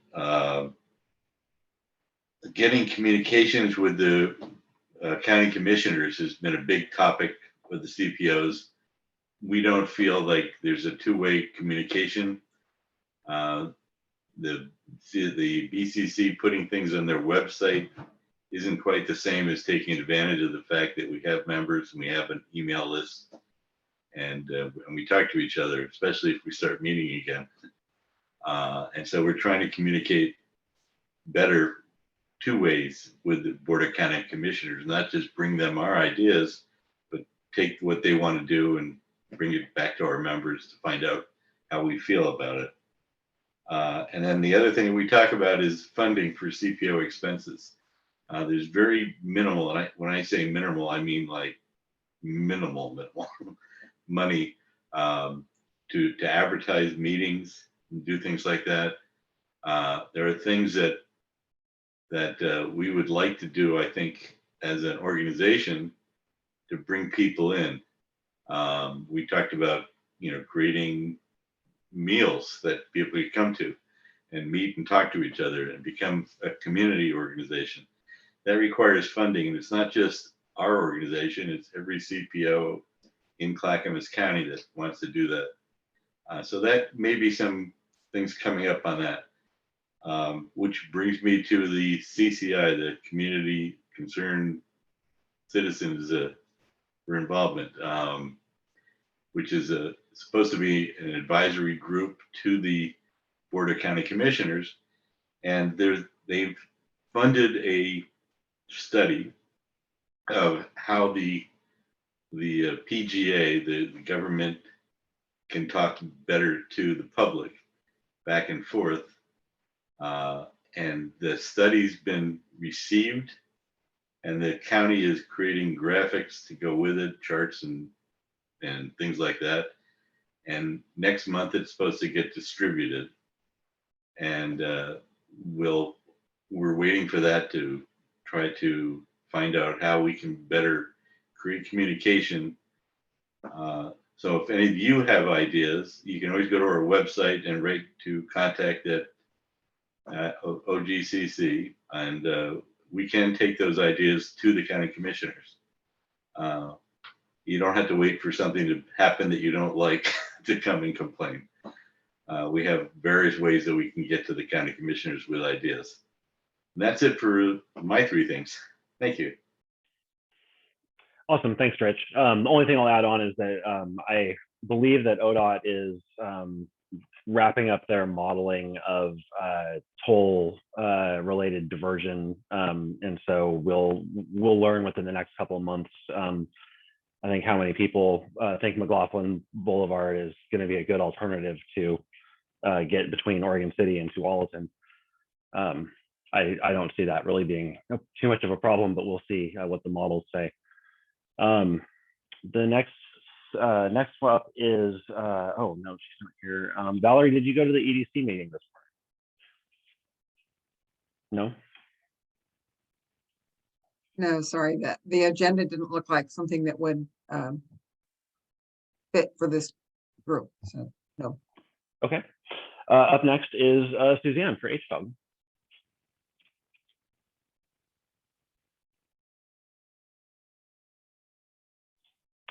Getting communications with the county commissioners has been a big topic with the CPOs. We don't feel like there's a two-way communication. The BCC putting things on their website isn't quite the same as taking advantage of the fact that we have members and we have an email list, and we talk to each other, especially if we start meeting again. And so we're trying to communicate better two ways with the Board of County Commissioners, not just bring them our ideas, but take what they want to do and bring it back to our members to find out how we feel about it. And then the other thing we talk about is funding for CPO expenses. There's very minimal, and when I say minimal, I mean like minimal money to advertise meetings and do things like that. There are things that we would like to do, I think, as an organization to bring people in. We talked about, creating meals that people could come to and meet and talk to each other and become a community organization. That requires funding, and it's not just our organization, it's every CPO in Clackamas County that wants to do that. So that may be some things coming up on that. Which brings me to the CCI, the Community Concerned Citizens for Involvement, which is supposed to be an advisory group to the Board of County Commissioners. And they've funded a study of how the PGA, the government, can talk better to the public back and forth. And the study's been received, and the county is creating graphics to go with it, charts and things like that. And next month it's supposed to get distributed, and we're waiting for that to try to find out how we can better create communication. So if any of you have ideas, you can always go to our website and write to contact at OGCC, and we can take those ideas to the county commissioners. You don't have to wait for something to happen that you don't like to come and complain. We have various ways that we can get to the county commissioners with ideas. And that's it for my three things. Thank you. Awesome, thanks, Rich. The only thing I'll add on is that I believe that ODOT is wrapping up their modeling of toll related diversion, and so we'll learn within the next couple of months. I think how many people think McLaughlin Boulevard is going to be a good alternative to get between Oregon City and Tualatin. I don't see that really being too much of a problem, but we'll see what the models say. The next up is, oh no, she's not here. Valerie, did you go to the EDC meeting this morning? No? No, sorry, that the agenda didn't look like something that would fit for this group, so no. Okay. Up next is Suzanne for HDOG.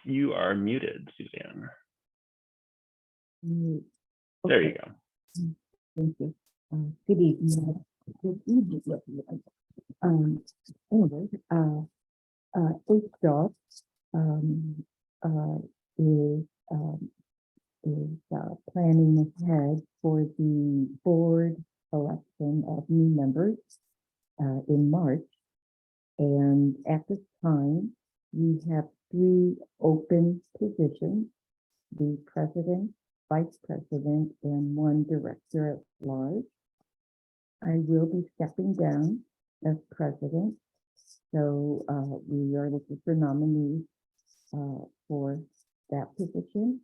You are muted, Suzanne. There you go. Thank you. Good evening. Good evening, everyone. Anyway, HDOG is planning ahead for the board election of new members in March. And at this time, we have 3 open positions: the president, vice president, and 1 director at large. I will be stepping down as president, so we are looking for nominees for that position.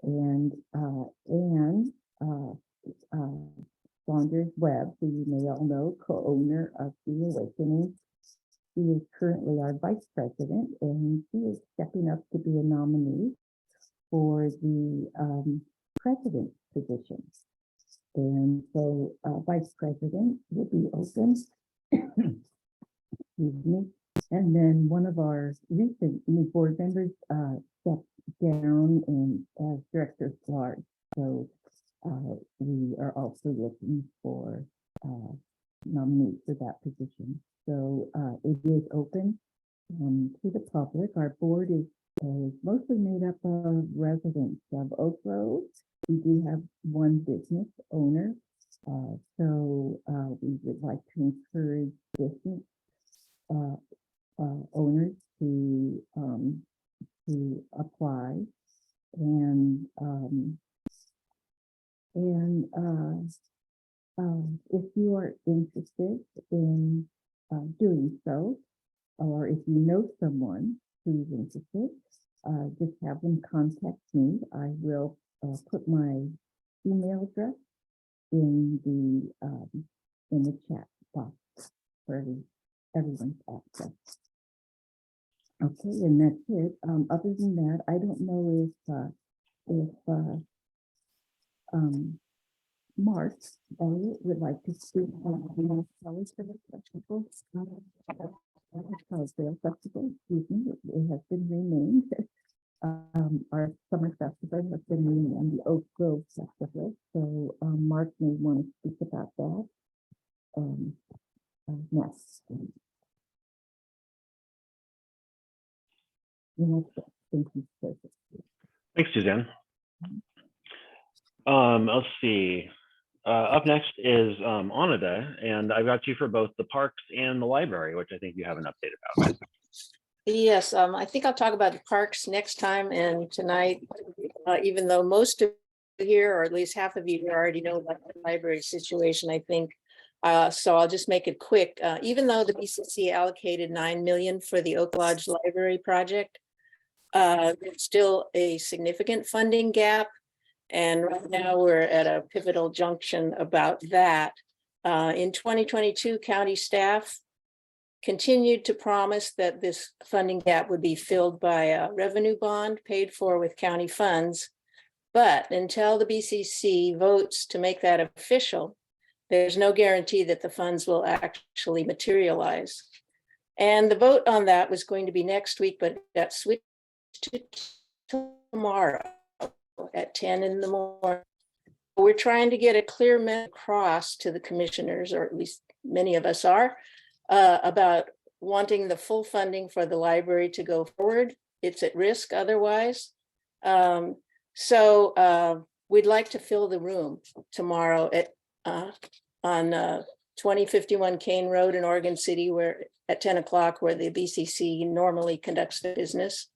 And Saunders Webb, who you may all know, co-owner of The Awakening. She is currently our vice president, and she is stepping up to be a nominee for the president position. And so vice president will be open. Excuse me. And then one of our recent new board members stepped down as director at large. So we are also looking for nominees for that position. So it is open to the public. Our board is mostly made up of residents of Oak Grove. We do have 1 business owner. So we would like to encourage business owners to apply. And if you are interested in doing so, or if you know someone who's interested, just have them contact me. I will put my email address in the chat box for everyone's access. Okay, and that's it. Other than that, I don't know if Mark Elliott would like to speak on the festival. Festival, excuse me, it has been renamed. Our summer festival has been renamed the Oak Grove Festival. So Mark may want to speak about that next. Thank you. Thanks, Suzanne. Let's see. Up next is Anada, and I've got you for both the parks and the library, which I think you have an update about. Yes, I think I'll talk about the parks next time, and tonight, even though most of you here, or at least half of you here already know about the library situation, I think. So I'll just make it quick. Even though the BCC allocated $9 million for the Oak Lodge Library project, there's still a significant funding gap. And right now we're at a pivotal junction about that. In 2022, county staff continued to promise that this funding gap would be filled by a revenue bond paid for with county funds. But until the BCC votes to make that official, there's no guarantee that the funds will actually materialize. And the vote on that was going to be next week, but that switched to tomorrow at 10 in the morning. We're trying to get a clear message across to the commissioners, or at least many of us are, about wanting the full funding for the library to go forward. It's at risk otherwise. So we'd like to fill the room tomorrow on 2051 Kane Road in Oregon City, where at 10 o'clock, where the BCC normally conducts the business.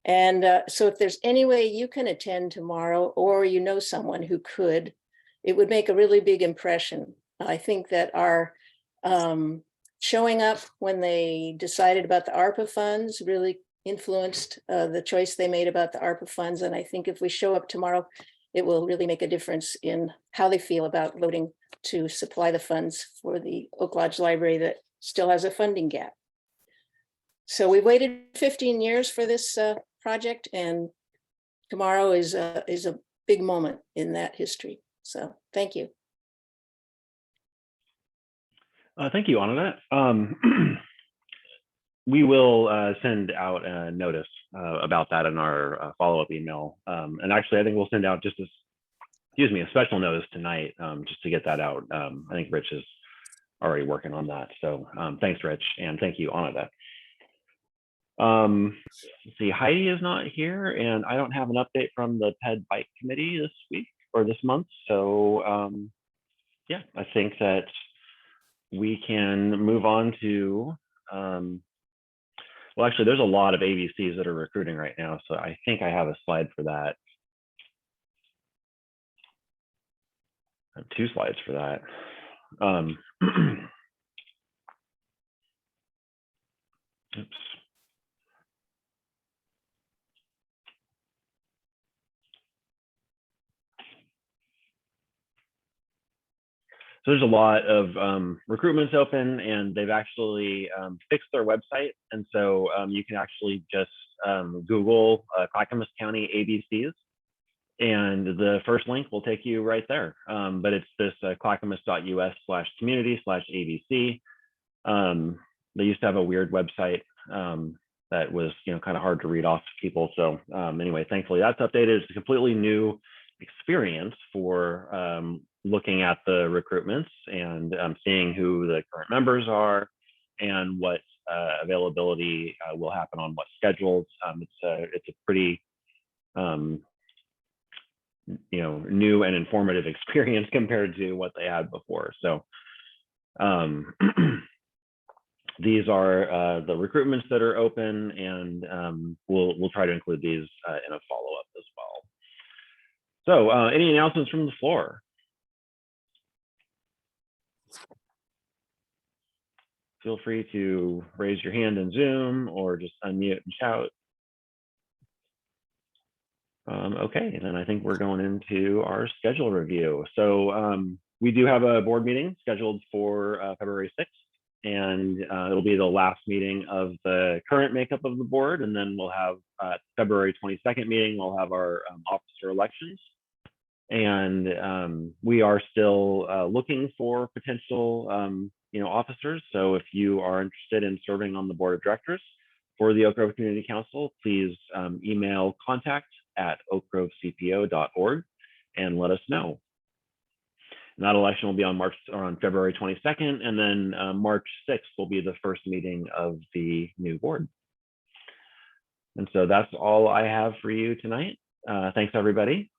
And so if there's any way you can attend tomorrow, or you know someone who could, it would make a really big impression. I think that our showing up when they decided about the ARPA funds really influenced the choice they made about the ARPA funds. And I think if we show up tomorrow, it will really make a difference in how they feel about voting to supply the funds for the Oak Lodge Library that still has a funding gap. So we waited 15 years for this project, and tomorrow is a big moment in that history. So thank you. Thank you, Anna. We will send out a notice about that in our follow-up email. And actually, I think we'll send out just a special notice tonight just to get that out. I think Rich is already working on that. So thanks, Rich, and thank you, Anna. Let's see, Heidi is not here, and I don't have an update from the PED Bike Committee this week or this month. So yeah, I think that we can move on to, well, actually, there's a lot of ABCs that are recruiting right now. So I think I have a slide for that. I have 2 slides for that. Oops. So there's a lot of recruitments open, and they've actually fixed their website. And so you can actually just Google Clackamas County ABCs, and the first link will take you right there. But it's this clackamas.us/community/ABC. They used to have a weird website that was, kind of hard to read off to people. So anyway, thankfully that's updated. It's a completely new experience for looking at the recruitments and seeing who the current members are and what availability will happen on what schedules. It's a pretty new and informative experience compared to what they had before. So these are the recruitments that are open, and we'll try to include these in a follow-up as well. So any announcements from the floor? Feel free to raise your hand in Zoom or just unmute and shout. Okay, then I think we're going into our schedule review. So we do have a board meeting scheduled for February 6th, and it'll be the last meeting of the current makeup of the board. And then we'll have February 22nd meeting, we'll have our officer elections. And we are still looking for potential officers. So if you are interested in serving on the board of directors for the Oak Grove Community Council, please email contact@oakgrovecpo.org and let us know. And that election will be on February 22nd, and then March 6th will be the first meeting of the new board. And so that's all I have for you tonight. Thanks, everybody.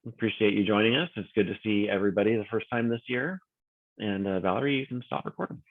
Appreciate you joining us. It's good to see everybody the first time this year. And Valerie, you can stop recording.